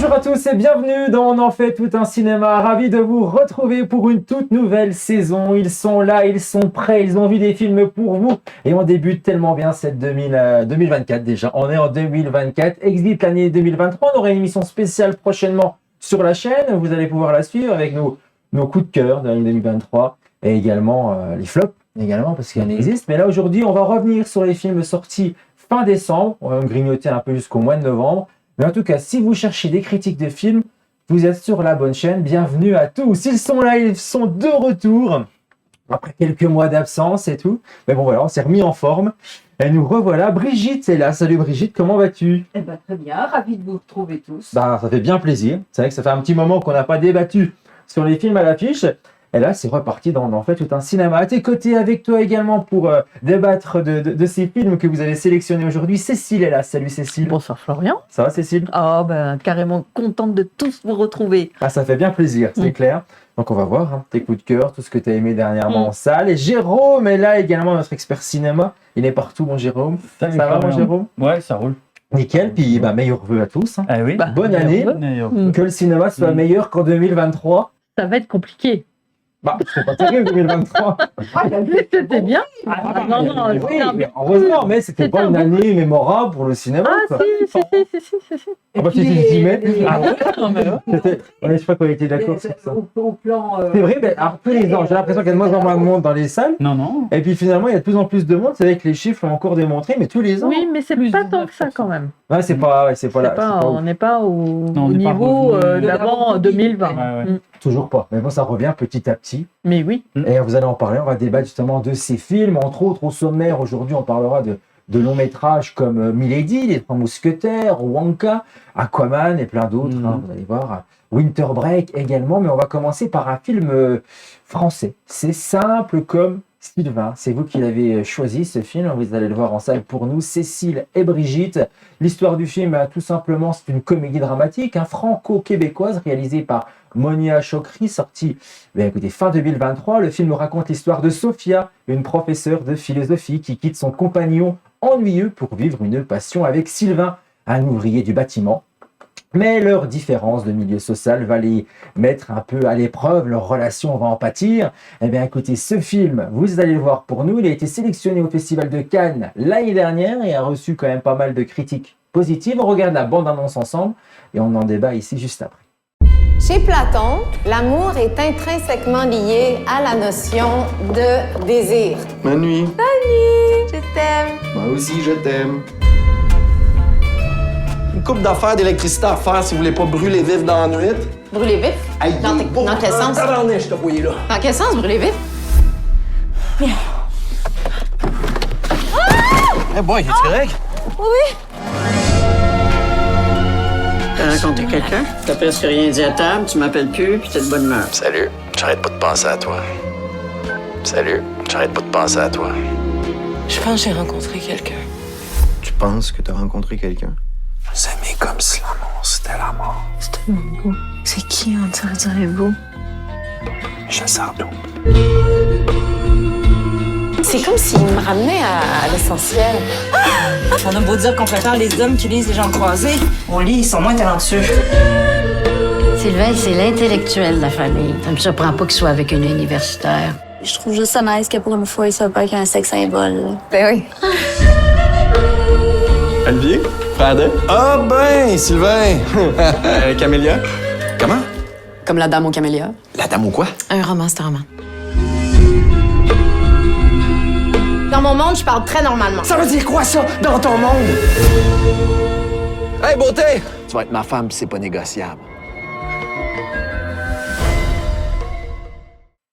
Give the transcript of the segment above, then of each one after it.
Bonjour à tous et bienvenue dans On en fait tout un cinéma. Ravi de vous retrouver pour une toute nouvelle saison. Ils sont là, ils sont prêts, ils ont vu des films pour vous. Et on débute tellement bien cette 2024 déjà. On est en 2024, exit l'année 2023. On aura une émission spéciale prochainement sur la chaîne. Vous allez pouvoir la suivre avec nos coups de cœur de l'année 2023 et également les flops, également parce qu'il y en existe. Mais là aujourd'hui, on va revenir sur les films sortis fin décembre. On va grignoter un peu jusqu'au mois de novembre. Mais en tout cas, si vous cherchez des critiques de films, vous êtes sur la bonne chaîne. Bienvenue à tous. Ils sont là, ils sont de retour. Après quelques mois d'absence et tout. Mais bon, voilà, on s'est remis en forme. Et nous revoilà. Brigitte est là. Salut Brigitte, comment vas-tu? Eh ben, très bien, ravi de vous retrouver tous. Bah, ça fait bien plaisir. C'est vrai que ça fait un petit moment qu'on n'a pas débattu sur les films à l'affiche. Et là, c'est reparti dans On en fait tout un cinéma. À tes côtés, avec toi également pour débattre de ces films que vous avez sélectionnés aujourd'hui. Cécile est là. Salut Cécile. Bonsoir Florian. Ça va Cécile? Oh ben carrément contente de tous vous retrouver. Ah, ça fait bien plaisir, c'est clair. Donc on va voir hein, tes coups de cœur, tout ce que tu as aimé dernièrement en salle. Et Jérôme est là également, notre expert cinéma. Il est partout, mon Jérôme. Salut, ça va, mon Jérôme? Ouais, ça roule. Nickel. Puis meilleurs vœux à tous. Hein. Ah oui. Bonne année. Que le cinéma soit meilleur qu'en 2023. Ça va être compliqué. Bah, c'est pas terrible 2023. Ah, c'était bien. Oui, mais heureusement, mais c'était pas une année mémorable pour le cinéma. Ah si. Ah bah si, mais... Ah ouais, non, mais ouais. Je sais pas qu'on était d'accord sur ça. Au plan. C'est vrai, mais alors, tous les ans, j'ai l'impression qu'il y a de moins en moins de monde dans les salles. Non. Et puis finalement, il y a de plus en plus de monde. C'est vrai que les chiffres l'ont encore démontré, mais tous les ans. Oui, mais c'est pas tant que ça quand même. Ouais, c'est pas là. On n'est pas au Non, on n'est pas niveau revenu. d'avant 2020. Ouais. Toujours pas. Mais bon, ça revient petit à petit. Mais oui. Et vous allez en parler. On va débattre justement de ces films. Entre autres, au sommaire, aujourd'hui, on parlera de longs métrages comme Milady, Les Trois Mousquetaires, Wonka, Aquaman et plein d'autres. Hein, vous allez voir. Winter Break également. Mais on va commencer par un film français. C'est simple comme Sylvain, c'est vous qui l'avez choisi ce film, vous allez le voir en salle pour nous, Cécile et Brigitte. L'histoire du film, tout simplement, c'est une comédie dramatique, franco-québécoise, réalisée par Monia Chokri, sortie écoutez, fin 2023. Le film nous raconte l'histoire de Sophia, une professeure de philosophie qui quitte son compagnon ennuyeux pour vivre une passion avec Sylvain, un ouvrier du bâtiment. Mais leur différence de milieu social va les mettre un peu à l'épreuve, leur relation va en pâtir. Eh bien écoutez, ce film, vous allez le voir pour nous, il a été sélectionné au Festival de Cannes l'année dernière et a reçu quand même pas mal de critiques positives. On regarde la bande-annonce ensemble et on en débat ici juste après. Chez Platon, l'amour est intrinsèquement lié à la notion de désir. Nuit. Je t'aime. Moi aussi, je t'aime. Une coupe d'affaires d'électricité à faire si vous voulez pas brûler vif dans la nuit. Brûler vif? Aïe, Dans quel sens? Tabarnouche, je te voyais là. Dans quel sens, brûler vif? Eh boy, es-tu correct? T'as rencontré quelqu'un? T'as presque rien dit à table, tu m'appelles plus, puis t'es de bonne humeur. Salut, j'arrête pas de penser à toi. Salut, j'arrête pas de penser à toi. Je pense que j'ai rencontré quelqu'un. Tu penses que t'as rencontré quelqu'un? S'aimer comme si l'amour, c'était la mort. C'est tellement beau. C'est qui on dirait beau? Je Sardou. C'est comme s'il me ramenait à l'essentiel. On a beau dire qu'on préfère les hommes qui lisent les gens croisés. On lit, ils sont moins talentueux. Sylvain, c'est l'intellectuel de la famille. Ça me surprend pas qu'il soit avec une universitaire. Je trouve juste ça nice que pour une fois, il soit pas qu'un sex symbole. Ben oui. Olivier? Frère. Ah ben, Sylvain! Camélia? Comment? Comme la dame aux camélias. La dame ou quoi? Un roman, c'est un roman. Dans mon monde, je parle très normalement. Ça veut dire quoi, ça, dans ton monde? Hey, beauté! Tu vas être ma femme, pis c'est pas négociable.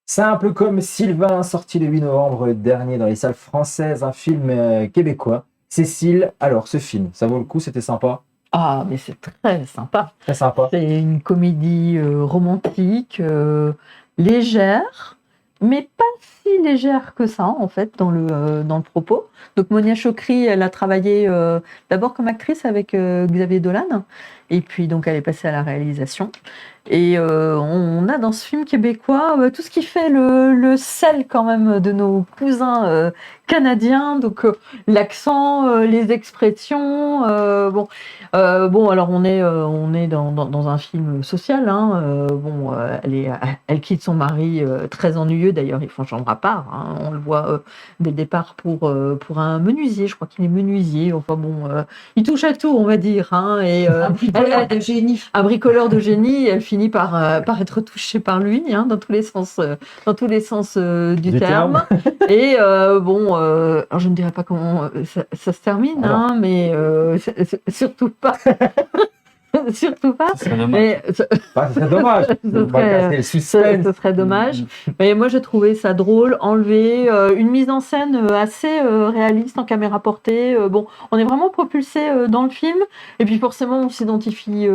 Simple comme Sylvain, sorti le 8 novembre dernier dans les salles françaises, un film québécois. Cécile, alors ce film, ça vaut le coup, c'était sympa? Ah, mais c'est très sympa. Très sympa. C'est une comédie romantique, légère, mais pas si légère que ça, en fait, dans le propos. Donc, Monia Chokri, elle a travaillé d'abord comme actrice avec Xavier Dolan, et puis donc elle est passée à la réalisation. Et on a dans ce film québécois tout ce qui fait le sel quand même de nos cousins canadiens, donc l'accent, les expressions. Bon, alors on est dans un film social. Hein, elle quitte son mari très ennuyeux. D'ailleurs, ils font chambre à part. Hein, on le voit dès le départ pour un menuisier. Je crois qu'il est menuisier. Enfin bon, il touche à tout, on va dire. Hein, et Un bricoleur de génie. un bricoleur de génie. Elle finit par être touchée par lui, hein, dans tous les sens du terme. Et alors je ne dirais pas comment ça se termine, hein, mais surtout pas. Surtout pas. Ce serait dommage. Mais, C'est dommage. On va casser le suspense. ce serait dommage. Mais moi, j'ai trouvé ça drôle, enlevé, une mise en scène assez réaliste en caméra portée. Bon, on est vraiment propulsé dans le film. Et puis forcément, on s'identifie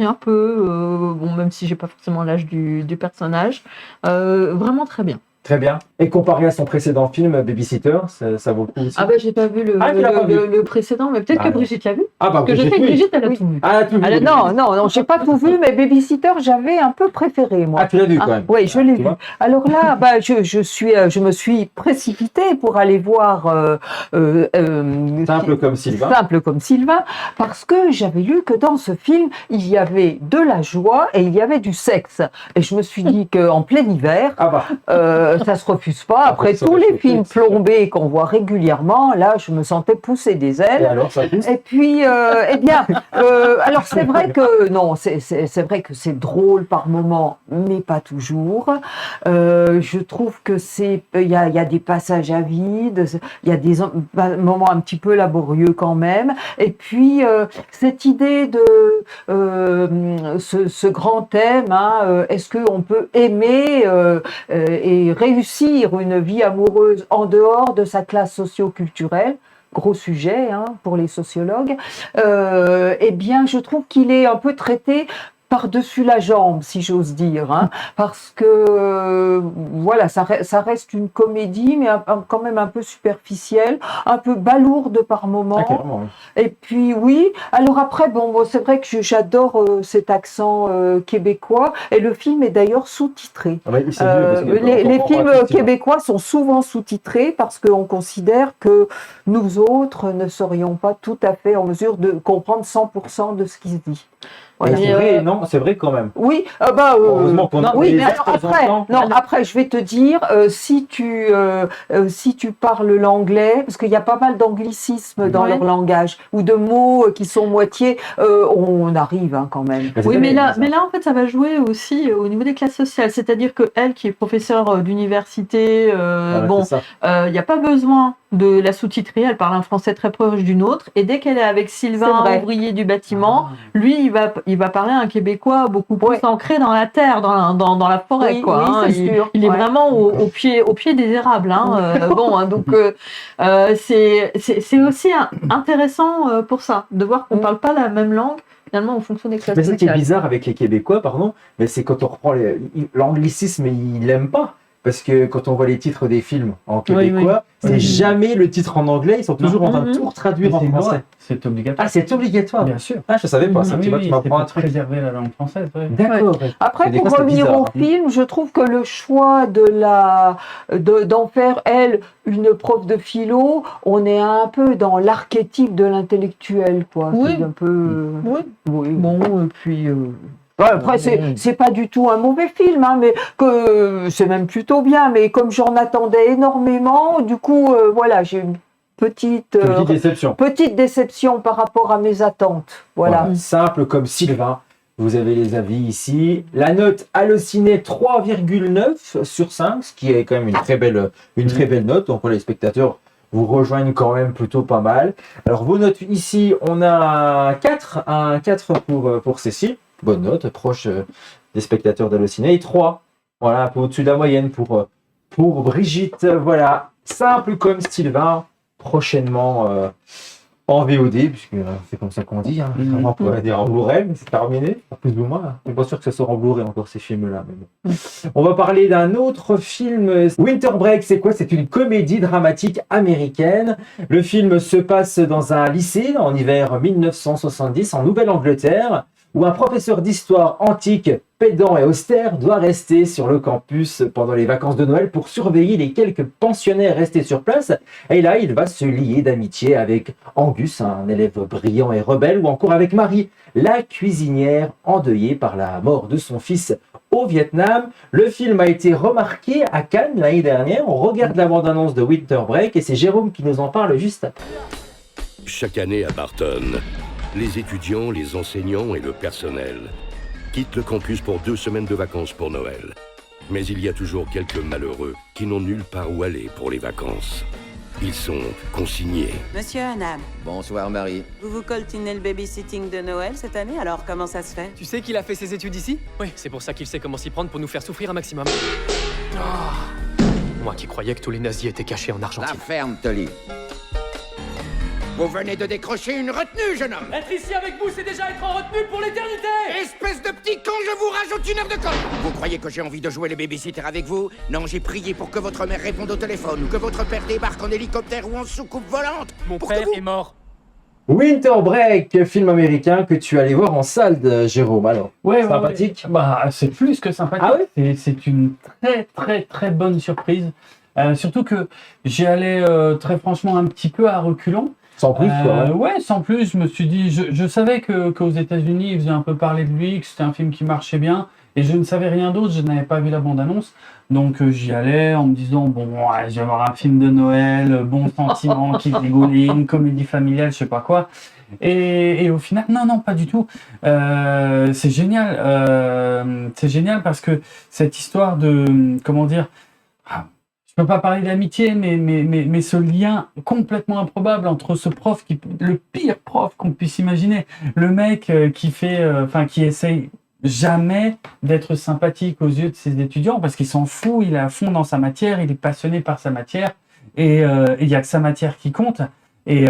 un peu. Bon, même si j'ai pas forcément l'âge du personnage. Vraiment très bien. Très bien. Et comparé à son précédent film, Babysitter, ça vaut le coup aussi. Ah ben j'ai pas vu tu l'as pas vu. le précédent, mais peut-être que Brigitte l'a vu. Ah bah Parce que je sais que Brigitte, elle a tout vu. Ah, tu l'as vu. Non, j'ai pas tout vu, mais Babysitter, j'avais un peu préféré, moi. Ah, tu l'as vu quand même. Oui, je l'ai Tu vu. vois. Alors là, je me suis précipitée pour aller voir Simple comme Sylvain. Simple comme Sylvain, parce que j'avais lu que dans ce film, il y avait de la joie et il y avait du sexe. Et je me suis dit qu'en plein hiver, Ah bah, ça se refuse pas. Après ça tous va les chauffer. films plombés qu'on voit régulièrement, là, je me sentais pousser des et ailes. alors, ça pousse. Et puis, alors c'est vrai que non, c'est vrai que c'est drôle par moments, mais pas toujours. Je trouve que il y a des passages à vide, il y a des moments un petit peu laborieux quand même. Et puis cette idée de ce grand thème, hein, est-ce qu'on peut aimer et réussir une vie amoureuse en dehors de sa classe socio-culturelle? Gros sujet, hein, pour les sociologues. Eh bien, je trouve qu'il est un peu traité par-dessus la jambe, si j'ose dire, hein, parce que voilà, ça reste une comédie, mais quand même un peu superficielle, un peu balourde par moments. Ah, carrément, oui. Et puis oui, alors après, bon, c'est vrai que j'adore cet accent québécois, et le film est d'ailleurs sous-titré. Ah bah, c'est mieux parce que Les on films comprend pas tout, québécois sont souvent sous-titrés parce qu'on considère que nous autres ne serions pas tout à fait en mesure de comprendre 100% de ce qui se dit. Voilà, Mais, c'est vrai, non, c'est vrai quand même. Oui, Heureusement qu'on a oui, des mais alors airs de temps en après, temps. après, je vais te dire, si tu parles l'anglais, parce qu'il y a pas mal d'anglicismes dans Ouais. leur langage, ou de mots qui sont moitié, on arrive hein, quand même. Mais c'est Oui, vrai, mais là, ça. en fait, ça va jouer aussi au niveau des classes sociales. C'est-à-dire que elle, qui est professeure d'université, Voilà, bon, c'est ça. il n'y a pas besoin de la sous-titrer. Elle parle un français très proche du nôtre. Et dès qu'elle est avec C'est Sylvain, vrai. ouvrier du bâtiment, lui, il va parler un québécois beaucoup plus Ouais. ancré dans la terre, dans la forêt, Oui, quoi. oui, hein. c'est sûr. Il est Ouais. vraiment au pied des érables. Hein. Bon, hein, donc c'est aussi intéressant pour ça, de voir qu'on ne parle pas la même langue, finalement, en fonction des classes Mais ce qui est sociales. bizarre avec les Québécois, pardon, mais c'est quand on reprend l'anglicisme, ils l'aiment pas. Parce que quand on voit les titres des films en québécois, c'est Oui. jamais le titre en anglais, ils sont toujours en train de tout traduire en français. C'est obligatoire. Ah, c'est obligatoire. Bien sûr. Ah, je savais pas ça. Ah Tu oui, vois, oui, tu c'est m'apprends pour un truc. préserver la langue française. Ouais. D'accord. Après, Des pour fois, c'est revenir bizarre, au hein. film, je trouve que le choix d'en faire, elle, une prof de philo, on est un peu dans l'archétype de l'intellectuel, quoi. Oui. C'est un peu... Oui. Oui. Bon, et puis... Ouais, après, c'est pas du tout un mauvais film, hein, mais que c'est même plutôt bien. Mais comme j'en attendais énormément, du coup, voilà, j'ai une petite déception. déception par rapport à mes attentes. Voilà. Simple comme Sylvain. Vous avez les avis ici. La note Allociné 3,9 sur 5, ce qui est quand même une très belle note. Donc les spectateurs vous rejoignent quand même plutôt pas mal. Alors vos notes ici, on a un 4 pour Cécile. Bonne note, proche des spectateurs d'Allociné. Et 3, voilà, un peu au-dessus de la moyenne pour Brigitte. Voilà, simple comme Sylvain. Prochainement en VOD, puisque c'est comme ça qu'on dit. Hein. On pourrait dire en Blu-ray, mais c'est terminé, plus ou moins. Je suis pas sûr que ça sera en Blu-ray encore ces films-là. Mais bon. On va parler d'un autre film. Winter Break, c'est quoi? C'est une comédie dramatique américaine. Le film se passe dans un lycée en hiver 1970 en Nouvelle-Angleterre. où un professeur d'histoire antique, pédant et austère, doit rester sur le campus pendant les vacances de Noël pour surveiller les quelques pensionnaires restés sur place. Et là, il va se lier d'amitié avec Angus, un élève brillant et rebelle, ou encore avec Marie, la cuisinière endeuillée par la mort de son fils au Vietnam. Le film a été remarqué à Cannes l'année dernière. On regarde la bande-annonce de Winter Break et c'est Jérôme qui nous en parle juste après. Chaque année à Barton, les étudiants, les enseignants et le personnel quittent le campus pour 2 semaines de vacances pour Noël. Mais il y a toujours quelques malheureux qui n'ont nulle part où aller pour les vacances. Ils sont consignés. Monsieur Hanam, Bonsoir Marie. vous coltinez le babysitting de Noël cette année, alors comment ça se fait? Tu sais qu'il a fait ses études ici? Oui, c'est pour ça qu'il sait comment s'y prendre pour nous faire souffrir un maximum. Moi qui croyais que tous les nazis étaient cachés en Argentine. La ferme, Tolly. Vous venez de décrocher une retenue, jeune homme. Être ici avec vous, c'est déjà être en retenue pour l'éternité! Espèce de petit con, je vous rajoute 1 heure de colle. Vous croyez que j'ai envie de jouer les babysitters avec vous? Non, j'ai prié pour que votre mère réponde au téléphone, ou que votre père débarque en hélicoptère ou en soucoupe volante. Mon pour père que vous... est mort. Winter Break, film américain que tu allais voir en salle, Jérôme. Alors, Ouais, sympathique. ouais. Bah, c'est plus que sympathique. Ah ouais? C'est une très très très bonne surprise. Surtout que j'y allais très franchement un petit peu à reculons. Sans plus, quoi. Ouais, sans plus. Je me suis dit, je savais qu'aux États-Unis, il faisait un peu parler de lui, que c'était un film qui marchait bien, et je ne savais rien d'autre. Je n'avais pas vu la bande-annonce, donc j'y allais en me disant bon, ouais, je vais voir un film de Noël, bon sentiment, qui dégouline, comédie familiale, je sais pas quoi. Et au final, non, pas du tout. C'est génial. C'est génial parce que cette histoire de, comment dire. Je peux pas parler d'amitié, mais ce lien complètement improbable entre ce prof, le pire prof qu'on puisse imaginer, le mec qui essaye jamais d'être sympathique aux yeux de ses étudiants parce qu'il s'en fout, il est à fond dans sa matière, il est passionné par sa matière et il y a que sa matière qui compte. Et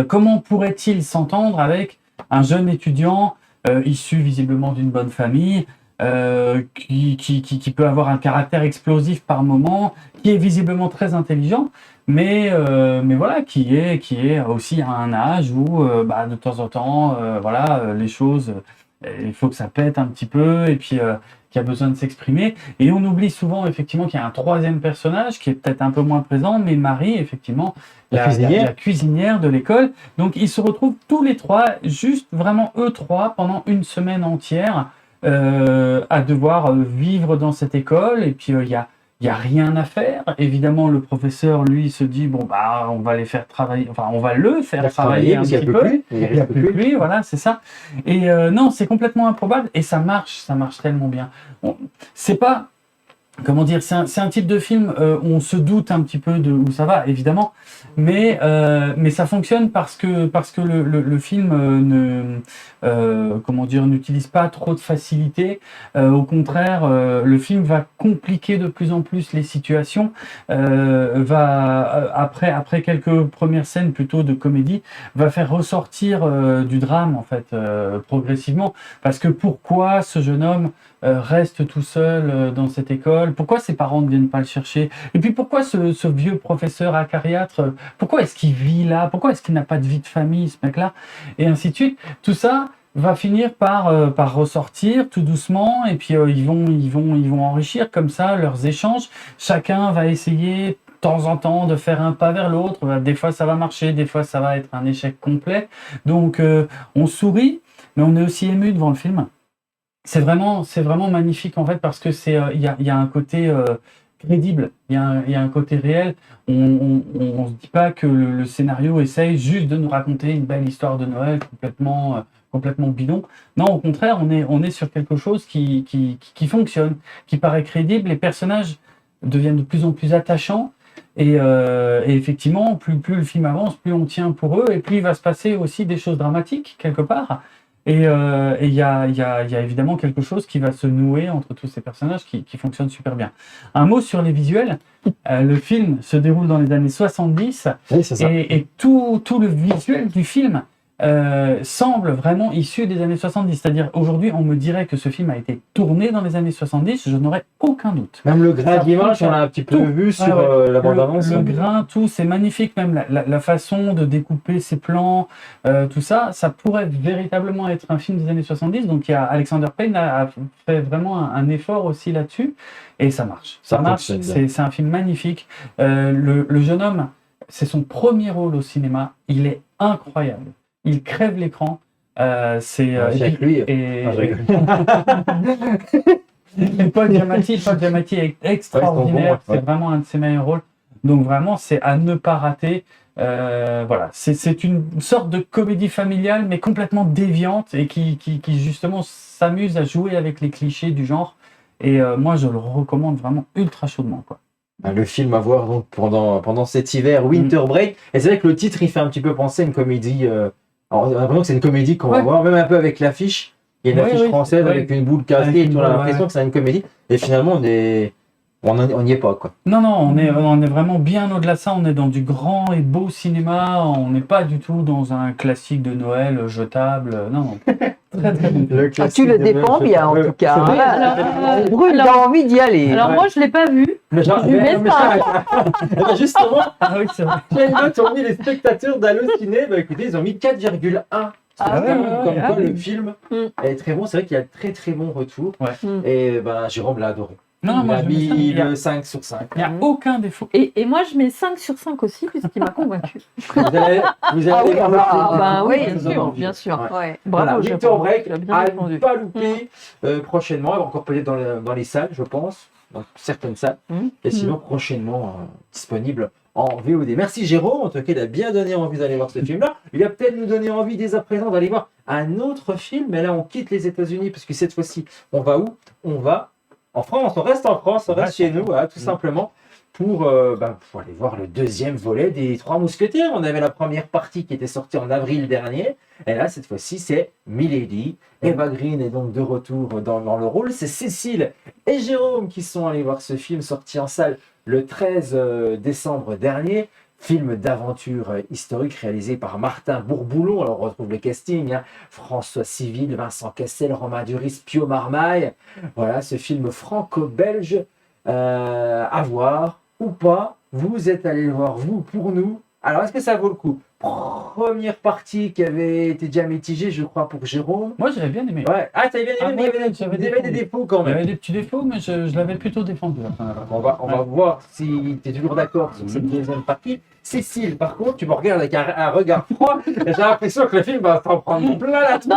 comment pourrait-il s'entendre avec un jeune étudiant issu visiblement d'une bonne famille? Qui peut avoir un caractère explosif par moment, qui est visiblement très intelligent, mais voilà, qui est aussi à un âge où de temps en temps, les choses, il faut que ça pète un petit peu, et puis qui a besoin de s'exprimer. Et on oublie souvent effectivement qu'il y a un troisième personnage qui est peut-être un peu moins présent, mais Marie, effectivement, la cuisinière de l'école. Donc ils se retrouvent tous les trois, juste vraiment eux trois, pendant 1 semaine entière, à devoir vivre dans cette école, et puis il y a rien à faire. Évidemment, le professeur, lui, se dit bon on va les faire travailler, enfin on va le faire travailler un petit peu. Il n'y a plus que lui, voilà, c'est ça. Et non, c'est complètement improbable, et ça marche tellement bien. C'est pas, comment dire, c'est un type de film où on se doute un petit peu de où ça va, évidemment, mais ça fonctionne parce que le film n'utilise pas trop de facilité. Au contraire, le film va compliquer de plus en plus les situations. Après quelques premières scènes plutôt de comédie, va faire ressortir du drame en fait progressivement. Parce que pourquoi ce jeune homme reste tout seul dans cette école? Pourquoi ses parents ne viennent pas le chercher? Et puis pourquoi ce vieux professeur acariâtre, pourquoi est-ce qu'il vit là? Pourquoi est-ce qu'il n'a pas de vie de famille, ce mec-là? Et ainsi de suite. Tout ça va finir par ressortir tout doucement, et puis ils vont enrichir comme ça leurs échanges. Chacun va essayer de temps en temps de faire un pas vers l'autre. Des fois ça va marcher, des fois ça va être un échec complet. Donc on sourit, mais on est aussi ému devant le film. C'est vraiment magnifique en fait, parce que il y a un côté crédible, il y a un côté réel. On se dit pas que le scénario essaye juste de nous raconter une belle histoire de Noël complètement bidon. Non, au contraire, on est sur quelque chose qui fonctionne, qui paraît crédible. Les personnages deviennent de plus en plus attachants, et effectivement, plus le film avance, plus on tient pour eux, et plus il va se passer aussi des choses dramatiques quelque part. Et il y a évidemment quelque chose qui va se nouer entre tous ces personnages qui fonctionne super bien. Un mot sur les visuels. Le film se déroule dans les années 70, oui, c'est ça. Et tout le visuel du film semble vraiment issu des années 70. C'est-à-dire, aujourd'hui, on me dirait que ce film a été tourné dans les années 70, je n'aurais aucun doute. Même le grain d'image, on l'a un petit peu vu sur la bande-annonce. Le grain, tout, c'est magnifique. Même la façon de découper ses plans, tout ça, ça pourrait véritablement être un film des années 70. Donc, Alexander Payne a fait vraiment un effort aussi là-dessus. Et ça marche. Ça marche. C'est un film magnifique. Le jeune homme, c'est son premier rôle au cinéma. Il est incroyable. Il crève l'écran. Avec lui. Et Paul Giamatti est extraordinaire. C'est vraiment un de ses meilleurs rôles. Donc vraiment, c'est à ne pas rater. Voilà, c'est une sorte de comédie familiale, mais complètement déviante et qui justement s'amuse à jouer avec les clichés du genre. Et moi, je le recommande vraiment ultra chaudement, quoi. Le film à voir donc pendant cet hiver, Winter Break. Et c'est vrai que le titre, il fait un petit peu penser à une comédie. Alors, on a l'impression que c'est une comédie qu'on va voir, même un peu avec l'affiche. Il y a une affiche française avec une boule cassée et on a l'impression que c'est une comédie. Et finalement, on n'y est pas, quoi. Non, on est vraiment bien au-delà de ça. On est dans du grand et beau cinéma. On n'est pas du tout dans un classique de Noël jetable. Non. Très, très bon. Tu le défends bien, en tout cas. Brûle, t'as envie d'y aller. Alors, moi, je ne l'ai pas vu. Justement, c'est vrai. Quelle note ont mis les spectateurs d'Allociné? Écoutez, ils ont mis 4,1. Comme quoi, le film est très bon. C'est vrai qu'il y a très très bon retour. Et Jérôme l'a adoré. Non, il a mis le 5 sur 5. Il n'y a aucun défaut. Et moi, je mets 5 sur 5 aussi, puisqu'il m'a convaincu. Vous allez bien sûr. Ouais. Bravo, Winter Break, à ne pas louper prochainement. Elle va encore peut-être dans les salles, je pense, dans certaines salles. Et sinon, prochainement disponible en VOD. Merci Jérôme, en tout cas, il a bien donné envie d'aller voir ce film-là. Il va peut-être nous donner envie dès à présent d'aller voir un autre film. Mais là, on quitte les États-Unis, parce que cette fois-ci, on va où? On va en France, on reste en France, on reste chez nous, tout simplement, pour aller voir le deuxième volet des Trois Mousquetaires. On avait la première partie qui était sortie en avril dernier, et là, cette fois-ci, c'est Milady. Eva Green est donc de retour dans le rôle. C'est Cécile et Jérôme qui sont allés voir ce film sorti en salle le 13 décembre dernier. Film d'aventure historique réalisé par Martin Bourboulon. Alors on retrouve le casting, François Civil, Vincent Cassel, Romain Duris, Pio Marmaille. Voilà, ce film franco-belge à voir ou pas. Vous êtes allés le voir, vous, pour nous. Alors est-ce que ça vaut le coup? Première partie qui avait été déjà mitigée, je crois, pour Jérôme. Moi, j'avais bien aimé. Ouais. Ah, t'avais bien aimé, mais il y avait des défauts quand même. Il y avait des petits défauts, mais je l'avais plutôt défendu. On va voir si tu es toujours d'accord sur cette deuxième partie. Cécile, par contre, tu me regardes avec un regard froid. J'ai l'impression que le film va s'en prendre plein la tête. Non,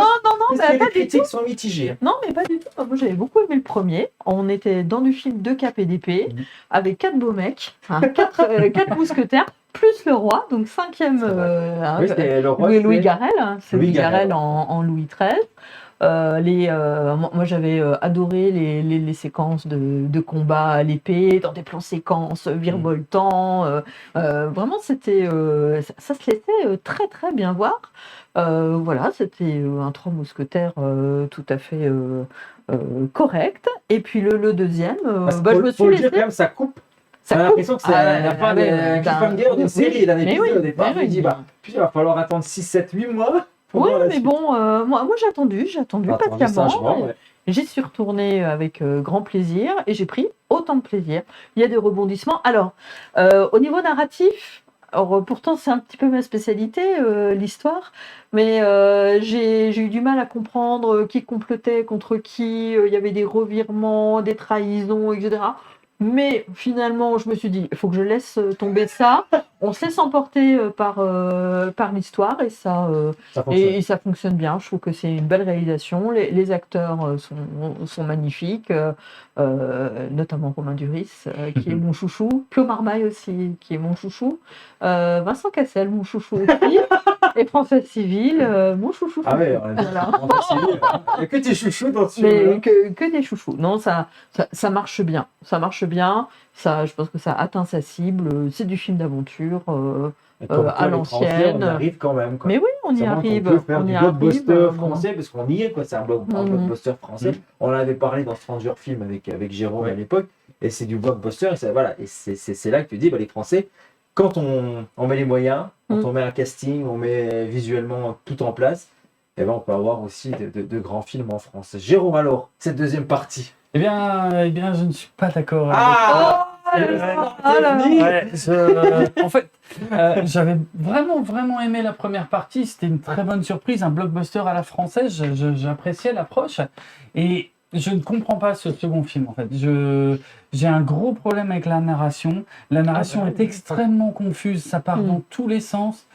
mais les critiques sont mitigées. Non, mais pas du tout. Moi, j'avais beaucoup aimé le premier. On était dans du film de cap et d'épée, avec 4 beaux mecs, 4 mousquetaires, plus le roi, donc 5e le roi, Louis Garrel. C'est Louis Garrel Garrel. en Louis XIII. Moi j'avais adoré les séquences de combat à l'épée, dans des plans séquences virevoltants. Vraiment, c'était ça se laissait très très bien voir. Voilà, c'était un Trois Mousquetaires tout à fait correct. Et puis le deuxième, je me suis laissé. Quand même, ça coupe. On a l'impression que c'est la fin d'un cliffhanger d'une série, d'un épisode. Au départ, je me dis, puis il va falloir attendre 6, 7, 8 mois. Oui, mais bon, moi j'ai attendu patiemment. J'y suis retournée avec grand plaisir et j'ai pris autant de plaisir. Il y a des rebondissements. Alors, au niveau narratif, pourtant c'est un petit peu ma spécialité, l'histoire, mais j'ai eu du mal à comprendre qui complotait contre qui, il y avait des revirements, des trahisons, etc. Mais finalement, je me suis dit, il faut que je laisse tomber ça. On se laisse emporter par l'histoire et ça fonctionne bien. Je trouve que c'est une belle réalisation. Les acteurs sont magnifiques, notamment Romain Duris, qui est mon chouchou. Pio Marmaille aussi, qui est mon chouchou. Vincent Cassel, mon chouchou aussi. Et François Civil, mon chouchou. Ah ouais, voilà. Il n'y a que des chouchous dans ce film. Mais que des chouchous. Non, ça marche bien. Ça marche bien. Ça, je pense que ça atteint sa cible. C'est du film d'aventure à l'ancienne. On y arrive quand même. Mais oui, on y arrive. On peut faire du blockbuster français, parce qu'on y est, quoi. C'est un blockbuster français. On en avait parlé dans Stranger Film avec Jérôme à l'époque. Et c'est du blockbuster. Et c'est là que tu dis, les Français, quand on met les moyens, quand on met un casting, on met visuellement tout en place, eh ben, on peut avoir aussi de grands films en France. Jérôme, alors, cette deuxième partie. Eh bien, je ne suis pas d'accord avec en fait, j'avais vraiment aimé la première partie. C'était une très bonne surprise, un blockbuster à la française. J'appréciais l'approche. Et je ne comprends pas ce second film, en fait. J'ai un gros problème avec la narration. La narration est extrêmement confuse. Ça part dans tous les sens.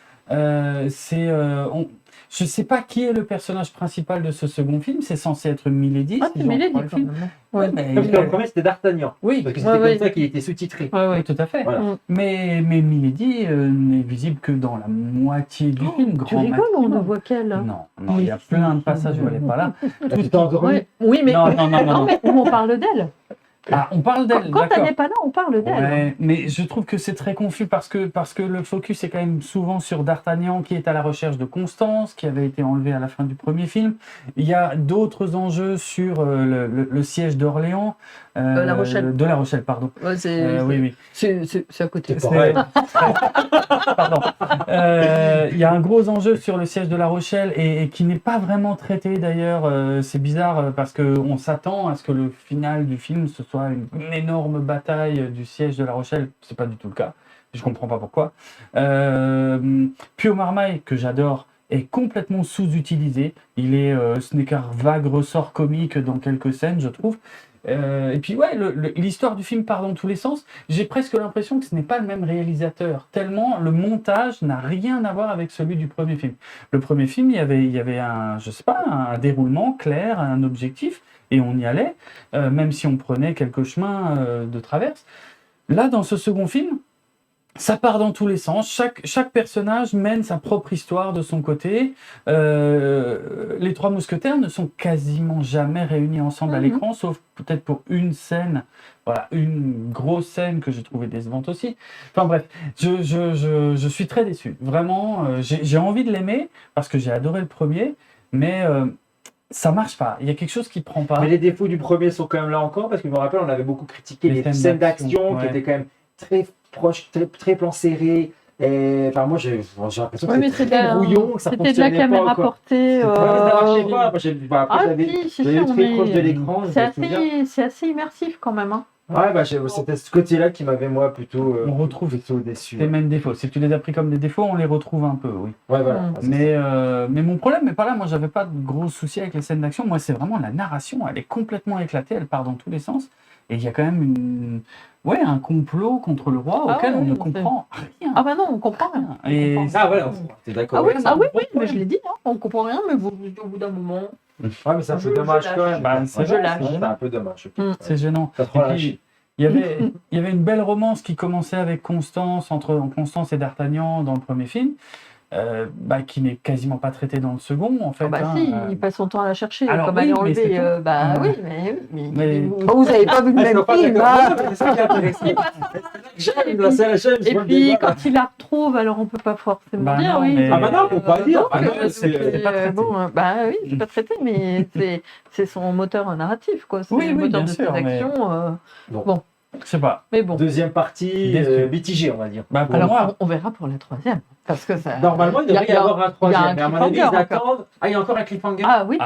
Je ne sais pas qui est le personnage principal de ce second film. C'est censé être Milady. Ah, c'est Milady, quand même. Ouais, mais le premier, c'était D'Artagnan. Oui, parce que c'était comme ça qu'il était sous-titré. Oui, tout à fait. Voilà. Mais Milady n'est visible que dans la moitié du film. Tu rigoles ou on ne voit qu'elle? Non, il y a plein de passages où elle n'est pas là. Tu t'es endormi? Oui, mais non. mais on parle d'elle. Ah, on parle d'elle, Quand d'accord. elle n'est pas là, on parle d'elle. Ouais, mais je trouve que c'est très confus parce que le focus est quand même souvent sur D'Artagnan qui est à la recherche de Constance, qui avait été enlevée à la fin du premier film. Il y a d'autres enjeux sur le siège d'Orléans. La Rochelle. De La Rochelle, pardon. Ouais, oui. C'est à côté. Pardon. Il y a un gros enjeu sur le siège de La Rochelle et qui n'est pas vraiment traité d'ailleurs. C'est bizarre parce qu'on s'attend à ce que le final du film ce soit une énorme bataille du siège de La Rochelle. C'est pas du tout le cas. Je comprends pas pourquoi. Pio Marmaille, que j'adore, est complètement sous-utilisé. Ce n'est qu'un vague ressort comique dans quelques scènes, je trouve. Et puis l'histoire du film part dans tous les sens. J'ai presque l'impression que ce n'est pas le même réalisateur, tellement le montage n'a rien à voir avec celui du premier film. Le premier film, il y avait un déroulement clair, un objectif, et on y allait, même si on prenait quelques chemins de traverse. Là, dans ce second film, ça part dans tous les sens. Chaque personnage mène sa propre histoire de son côté. Les trois mousquetaires ne sont quasiment jamais réunis ensemble à l'écran, sauf peut-être pour une scène. Voilà, une grosse scène que j'ai trouvée décevante aussi. Enfin bref, je suis très déçu. Vraiment, j'ai envie de l'aimer parce que j'ai adoré le premier, mais ça marche pas. Il y a quelque chose qui prend pas. Mais les défauts du premier sont quand même là encore, parce que je me rappelle, on avait beaucoup critiqué les scènes d'action qui étaient quand même très proches, très plan serré. Et enfin, moi, j'ai l'impression que c'était très brouillon, que ça c'était de la caméra portée. Ça marchait pas. Moi, j'avais très proche de l'écran. C'est assez immersif quand même. Hein. Ouais, c'était ce côté-là qui m'avait, moi, plutôt déçu. Les mêmes défauts. Si tu les as pris comme des défauts, on les retrouve un peu, oui. Ouais, voilà. Mais mon problème n'est pas là. Moi, j'avais pas de gros soucis avec les scènes d'action. Moi, c'est vraiment la narration. Elle est complètement éclatée. Elle part dans tous les sens. Et il y a quand même un complot contre le roi auquel on ne comprend rien. Ah bah non, on comprend rien. T'es d'accord. Oui, mais je l'ai dit, hein, on comprend rien, mais au bout d'un moment... Ouais, mais c'est un peu dommage quand même. Je lâche. C'est un peu dommage. C'est gênant. Il y avait une belle romance qui commençait avec Constance, entre Constance et D'Artagnan dans le premier film. Qui n'est quasiment pas traité dans le second, en fait. Il passe son temps à la chercher, alors, elle est enlevée. Mais vous n'avez pas vu le même film. C'est ça qui est intéressant. Et puis, quand il la retrouve, alors on ne peut pas forcément dire, oui. Ah bah non, on ne peut pas dire. C'est pas traité. C'est pas traité, mais c'est son moteur narratif, quoi. C'est le moteur de ses actions. Bon. Je sais pas. Mais bon. Deuxième partie, mitigée, on va dire. Alors, moi, on verra pour la troisième. Parce que ça... Normalement, il devrait y avoir un troisième. Mais à mon avis, ils attendent. Ah, il y a encore un cliffhanger. Ah oui.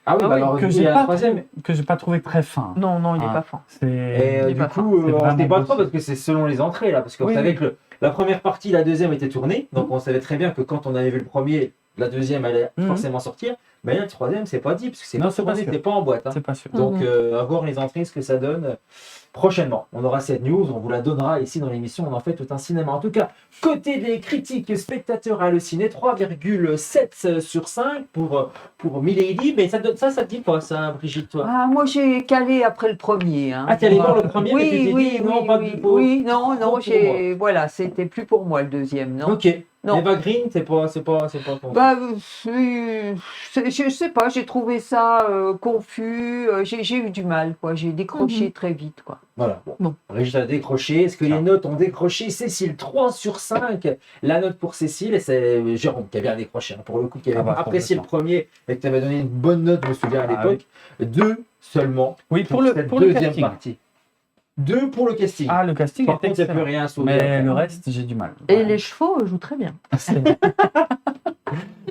Alors, que j'ai pas trouvé très fin. Non, il n'est pas fin. Et du coup, on ne sait pas trop parce que c'est selon les entrées, là. Parce qu'on savait que la première partie, la deuxième était tournée. Donc, on savait très bien que quand on avait vu le premier, la deuxième allait forcément sortir. Mais là, le troisième, c'est pas dit, parce que c'est pas en boîte. Hein. C'est pas sûr. Donc, à voir les entrées, ce que ça donne prochainement. On aura cette news, on vous la donnera ici dans l'émission, on en fait tout un cinéma. En tout cas, côté des critiques spectateurs Allociné, 3,7 sur 5 pour Milady. Mais ça te dit pas, ça, Brigitte, toi? Ah, moi, j'ai calé après le premier. Hein. Ah, t'es allé voir le premier, mais tu t'es dit, non, pas du tout. Oui, non, voilà, c'était plus pour moi le deuxième, non. Ok. Non. Eva Green, c'est pas ton... Je sais pas, j'ai trouvé ça confus, j'ai eu du mal, quoi. J'ai décroché très vite, quoi. Voilà, bon. Brigitte a décroché. Est-ce que les notes ont décroché? Cécile, 3 sur 5. La note pour Cécile, et c'est Jérôme qui a bien décroché. Hein, pour le coup, qui avait apprécié le premier et qui t'avait donné une bonne note, je me souviens à l'époque. 2 seulement. Oui, pour cette le deuxième casting. partie. 2 pour le casting. Ah, le casting Par est contre, il n'y a plus excellent. rien à sauver. Mais le reste, j'ai du mal. Et les chevaux jouent très bien.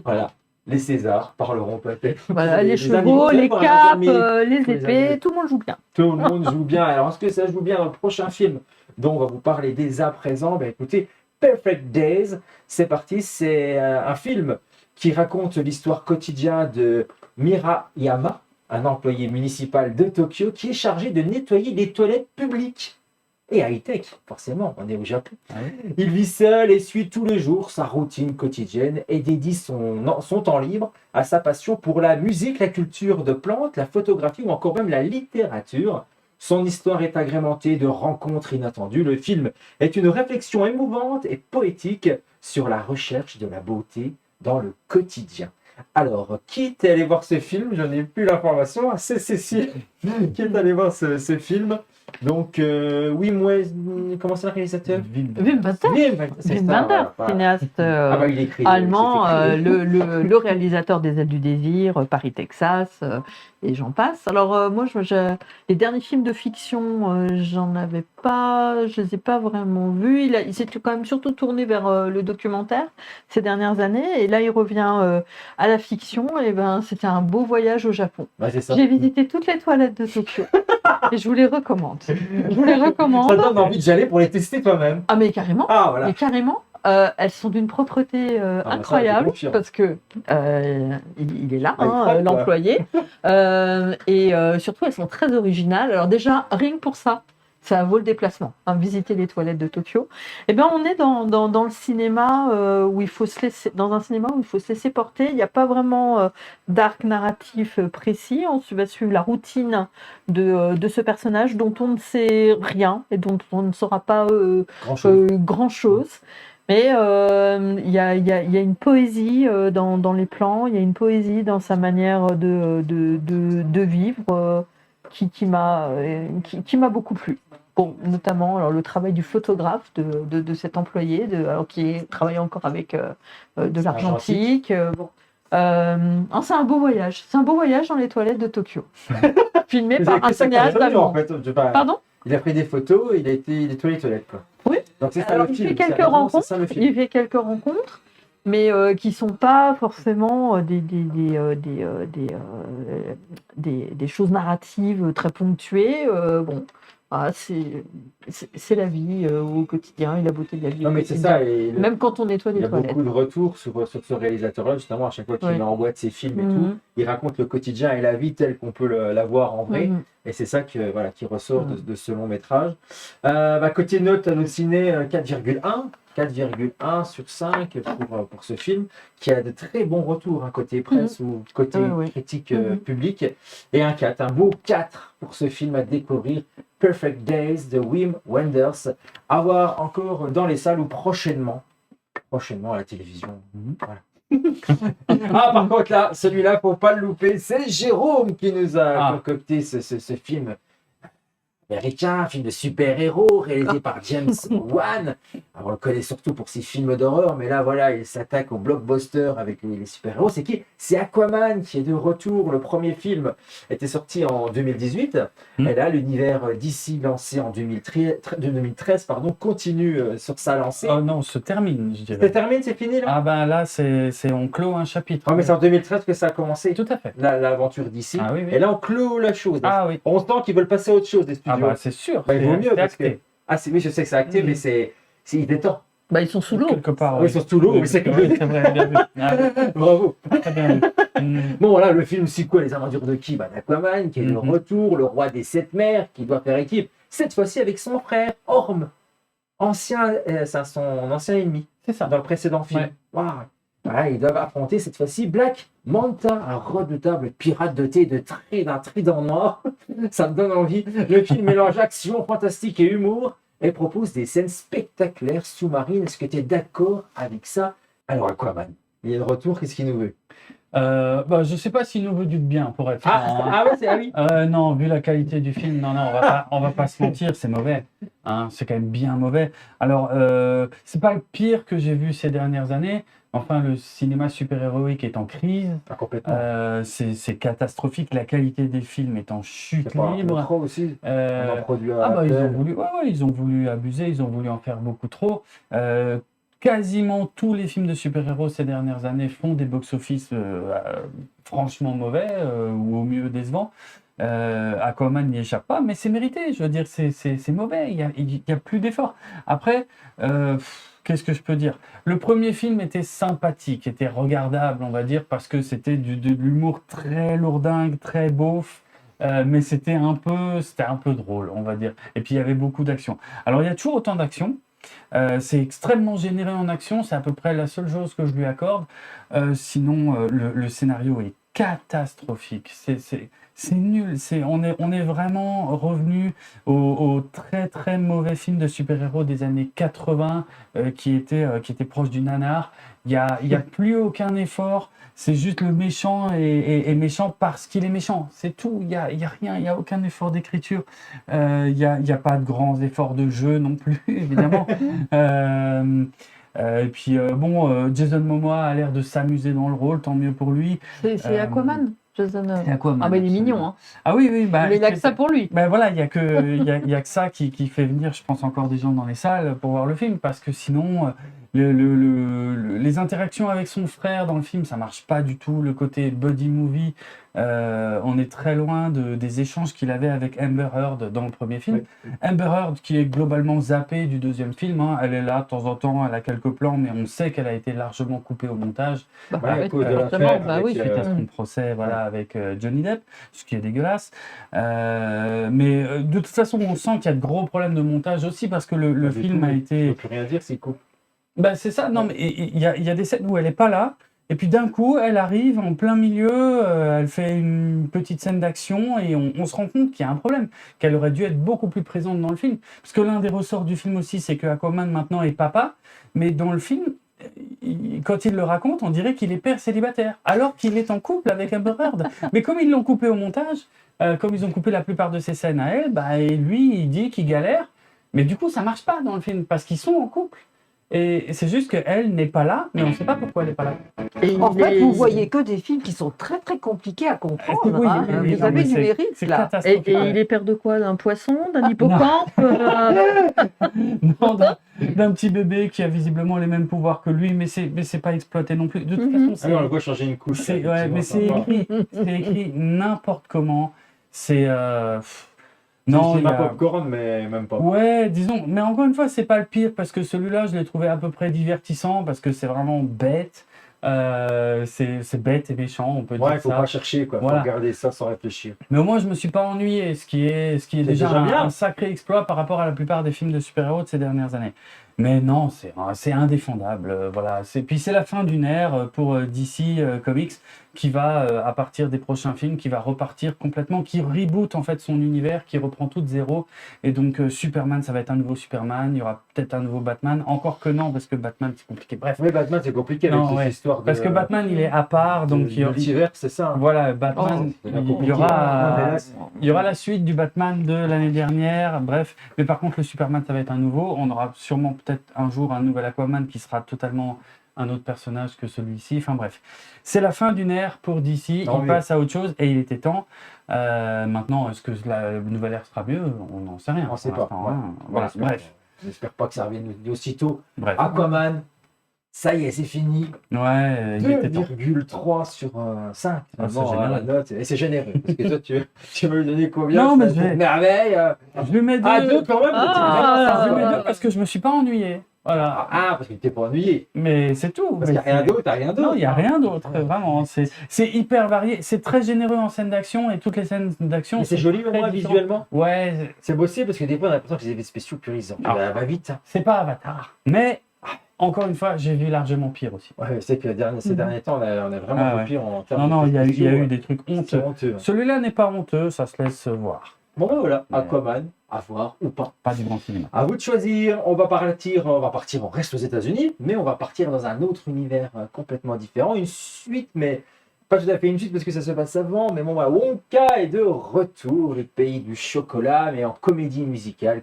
Voilà. Les Césars parleront peut-être. Voilà, les chevaux, animaux, les pour capes, amis, les pour les épées, amis. tout le monde joue bien. Tout le monde joue bien. Alors, est-ce que ça joue bien dans le prochain film dont on va vous parler dès à présent? Ben, écoutez, Perfect Days, c'est parti. C'est un film qui raconte l'histoire quotidienne de Mirayama, un employé municipal de Tokyo qui est chargé de nettoyer les toilettes publiques. Et high-tech, forcément, on est au Japon. Il vit seul et suit tous les jours sa routine quotidienne et dédie son temps libre à sa passion pour la musique, la culture de plantes, la photographie ou encore même la littérature. Son histoire est agrémentée de rencontres inattendues. Le film est une réflexion émouvante et poétique sur la recherche de la beauté dans le quotidien. Alors, qui est allé voir ce film? Je n'ai plus l'information. C'est Cécile qui est allé voir ce film. Donc, oui, moi, comment c'est le réalisateur? Wim Wenders, cinéaste il écrit, allemand, c'est écrit. le réalisateur des Ailes du désir, Paris, Texas, et j'en passe. Alors, moi, les derniers films de fiction, j'en avais pas, je les ai pas vraiment vus. Il s'est quand même surtout tourné vers le documentaire ces dernières années, et là, il revient à la fiction. Et ben, c'était un beau voyage au Japon. C'est ça. J'ai visité toutes les toilettes de Tokyo, et je vous les recommande. Je vous les recommande. Ça donne envie d'y aller pour les tester toi-même. Ah, mais carrément. Ah, voilà. Mais carrément. Elles sont d'une propreté incroyable parce que il est là, l'employé. Et surtout, elles sont très originales. Alors déjà, rien que pour ça, ça vaut le déplacement. Visiter les toilettes de Tokyo. Et ben, on est dans le cinéma où il faut se laisser, dans un cinéma où il faut se laisser porter. Il n'y a pas vraiment d'arc narratif précis. On va suivre la routine de ce personnage dont on ne sait rien et dont on ne saura pas grand-chose. Mais il y a une poésie dans les plans, il y a une poésie dans sa manière de vivre qui m'a beaucoup plu. Bon, notamment alors, le travail du photographe de cet employé qui travaille encore avec de l'argentique. C'est un beau voyage. C'est un beau voyage dans les toilettes de Tokyo. Filmé par un cinéaste allemand. En fait, Pardon? Il a pris des photos, il a été nettoyer les toilettes. Quoi. Oui. Donc c'est ça Alors, le film. Il fait quelques rencontres, mais qui ne sont pas forcément des choses narratives très ponctuées. C'est la vie au quotidien et la beauté de la vie. Non, mais c'est ça. Et même quand on nettoie les toilettes. Il y a beaucoup de retours sur ce réalisateur-là, justement, à chaque fois qu'il met en boîte ses films et tout. Il raconte le quotidien et la vie telle qu'on peut la voir en vrai. Et c'est ça qui ressort de ce long métrage. Côté note à nos ciné, 4,1 sur 5 pour ce film, qui a de très bons retours, côté presse ou côté critique publique. Et un beau 4 pour ce film à découvrir, Perfect Days de Wim Wenders, à voir encore dans les salles ou prochainement à la télévision. Voilà. Par contre là, celui-là, faut pas le louper, c'est Jérôme qui nous a concocté ce film américain, un film de super-héros réalisé par James Wan. Alors, on le connaît surtout pour ses films d'horreur, mais là, voilà, il s'attaque au blockbuster avec les super-héros. C'est qui? C'est Aquaman qui est de retour. Le premier film était sorti en 2018. Et là, l'univers DC lancé en 2013 continue sur sa lancée. Oh non, se termine, je dirais. Se termine, c'est fini là? Ah ben là, on clôt un chapitre. Ah, mais c'est en 2013 que ça a commencé. Tout à fait. L'aventure DC. Ah, oui. Et là, on clôt la chose. Oui. On sent qu'ils veulent passer à autre chose, les studios. C'est sûr. Il vaut mieux parce que... oui, je sais que c'est acté, mais il est temps. Ils sont sous l'eau. Quelque part. Ils sont sous l'eau, mais c'est vrai, bien vu. Bravo. Très bien vu. Bon, voilà, le film, c'est quoi? Les aventures de qui? D'Aquaman, qui est de retour, le roi des 7 mers, qui doit faire équipe, cette fois-ci avec son frère, Orm. C'est son ancien ennemi. C'est ça. Dans le précédent film. Wow. Voilà, ils doivent affronter cette fois-ci Black Manta, un redoutable pirate doté d'un trident noir. Ça me donne envie. Le film mélange action, fantastique et humour et propose des scènes spectaculaires sous-marines. Est-ce que tu es d'accord avec ça? Alors, Aquaman, il est de retour, qu'est-ce qu'il nous veut? Je sais pas s'il nous veut du bien, pour être franc. Oui. Non, vu la qualité du film, non, on va pas se mentir, c'est mauvais. C'est quand même bien mauvais. Alors, c'est pas le pire que j'ai vu ces dernières années, Enfin, le cinéma super-héroïque est en crise. Complètement. C'est catastrophique. La qualité des films est en chute C'est pas libre. trop aussi. On en produit à Ils ont peine. voulu, ils ont voulu abuser, ils ont voulu en faire beaucoup trop. Quasiment tous les films de super-héros ces dernières années font des box-office franchement mauvais ou au mieux décevants. Aquaman n'y échappe pas, mais c'est mérité. Je veux dire, c'est mauvais. Il y a plus d'efforts. Après, qu'est-ce que je peux dire? Le premier film était sympathique, était regardable, on va dire, parce que c'était de l'humour très lourdingue, très beauf. Mais c'était un peu drôle, on va dire. Et puis il y avait beaucoup d'action. Alors il y a toujours autant d'action. C'est extrêmement généreux en action, c'est à peu près la seule chose que je lui accorde. Sinon, le scénario est catastrophique. C'est nul. On est vraiment revenu au très très mauvais film de super-héros des années 80 qui était proche du nanar. Il y a plus aucun effort. C'est juste le méchant est méchant parce qu'il est méchant. C'est tout. Il y a rien. Il y a aucun effort d'écriture. Il y a pas de grands efforts de jeu non plus, évidemment. Et puis Jason Momoa a l'air de s'amuser dans le rôle, tant mieux pour lui. C'est Aquaman, Jason. C'est Aquaman. Ah, mais il est mignon, hein. Ah oui, Mais il a que ça pour lui. Ben voilà, il y a que ça qui fait venir, je pense, encore des gens dans les salles pour voir le film, parce que sinon, les interactions avec son frère dans le film, ça marche pas du tout. Le côté buddy movie, on est très loin des échanges qu'il avait avec Amber Heard dans le premier film. Oui. Amber Heard qui est globalement zappée du deuxième film, hein. Elle est là de temps en temps, elle a quelques plans, mais on sait qu'elle a été largement coupée au montage. À cause de forcément, l'affaire bah avec, oui. Suite à son procès avec Johnny Depp, ce qui est dégueulasse. Mais de toute façon, on sent qu'il y a de gros problèmes de montage aussi parce que le film a été. Je peux plus rien dire, c'est cool. Bah, c'est ça, non, mais il y a des scènes où elle n'est pas là, et puis d'un coup, elle arrive en plein milieu, elle fait une petite scène d'action, et on se rend compte qu'il y a un problème, qu'elle aurait dû être beaucoup plus présente dans le film. Parce que l'un des ressorts du film aussi, c'est que Aquaman maintenant est papa, mais dans le film, quand il le raconte, on dirait qu'il est père célibataire, alors qu'il est en couple avec Amber Heard. Mais comme ils l'ont coupé au montage, comme ils ont coupé la plupart de ses scènes à elle, et lui, il dit qu'il galère, mais du coup, ça marche pas dans le film, parce qu'ils sont en couple. Et c'est juste qu'elle n'est pas là, mais on ne sait pas pourquoi elle n'est pas là. En fait, vous voyez que des films qui sont très très compliqués à comprendre. Oui, hein. oui, Vous non, avez mais du mérite c'est là. catastrophique. Et il est père de quoi? D'un poisson? D'un hippocampe? Non, d'un petit bébé qui a visiblement les mêmes pouvoirs que lui, mais c'est pas exploité non plus. De toute façon, Ah non, on le voit changer une couche. mais c'est écrit n'importe comment. C'est Non, il y a- popcorn, mais même pas. Ouais, disons, mais encore une fois, c'est pas le pire parce que celui-là, je l'ai trouvé à peu près divertissant parce que c'est vraiment bête. C'est bête et méchant, on peut Ouais, il dire faut ça. pas chercher, quoi. Voilà. Faut regarder ça sans réfléchir. Mais au moins, je me suis pas ennuyé, ce qui est déjà déjà bien. un sacré exploit par rapport à la plupart des films de super-héros de ces dernières années. Mais non, c'est indéfendable. Voilà. Puis c'est la fin d'une ère pour DC Comics qui va, à partir des prochains films, qui va repartir complètement, qui reboot en fait son univers, qui reprend tout de zéro. Et donc Superman, ça va être un nouveau Superman. Il y aura peut-être un nouveau Batman. Encore que non, parce que Batman, c'est compliqué. Bref. Oui, Batman, c'est compliqué avec Non, les ouais. histoires de. Parce que Batman, il est à part, donc il y aura- multivers, c'est ça. Hein. voilà, Batman, c'est il compliqué. y aura, Ouais, il y aura la suite du Batman de l'année dernière, bref. Mais par contre, le Superman, ça va être un nouveau. On aura sûrement peut-être un jour un nouvel Aquaman qui sera totalement un autre personnage que celui-ci. Enfin bref, c'est la fin d'une ère pour DC. Tant Il mieux. passe à autre chose et il était temps. Maintenant, est-ce que la nouvelle ère sera mieux? On n'en sait rien. On sait pour pas. l'instant, Ouais. hein. Voilà, J'espère- bref. J'espère pas que ça revienne aussitôt. Bref. Aquaman, ça y est, c'est fini. Ouais, il était temps. 2,3 sur 5. Ah, c'est la généreux. note. Et c'est généreux. Parce que toi, tu veux lui donner combien? Non, mais ça, je vais- pour merveille. Je lui mets deux. Ah, 2 quand même. Je lui mets deux parce que je me suis pas ennuyé. Voilà. Ah, parce que tu t'es pas ennuyé. Mais c'est tout. Parce qu'il n'y a rien d'autre, t'as rien d'autre. Non, il n'y a rien d'autre, vraiment. C'est hyper varié. C'est très généreux en scènes d'action et toutes les scènes d'action. Mais c'est sont joli, très mais moi, différentes. visuellement. Ouais, C'est bossé parce que des fois, on a l'impression que les effets spéciaux purisants. Ah. Ça va vite. Hein. c'est pas Avatar. Mais, encore une fois, j'ai vu largement pire aussi. Ouais, c'est que ces derniers temps, on a vraiment Ah, vu ouais. pire en termes Non, de il y a spéciaux, eu des trucs C'est honteux. honteux. Celui-là n'est pas honteux, ça se laisse voir. Bon, ben voilà, Mais- Aquaman, à voir ou pas. Pas du grand cinéma. À vous de choisir. On va partir, on reste aux États-Unis, mais on va partir dans un autre univers complètement différent. Une suite, mais pas tout à fait une suite parce que ça se passe avant. Mais bon, voilà, Wonka est de retour, le pays du chocolat, mais en comédie musicale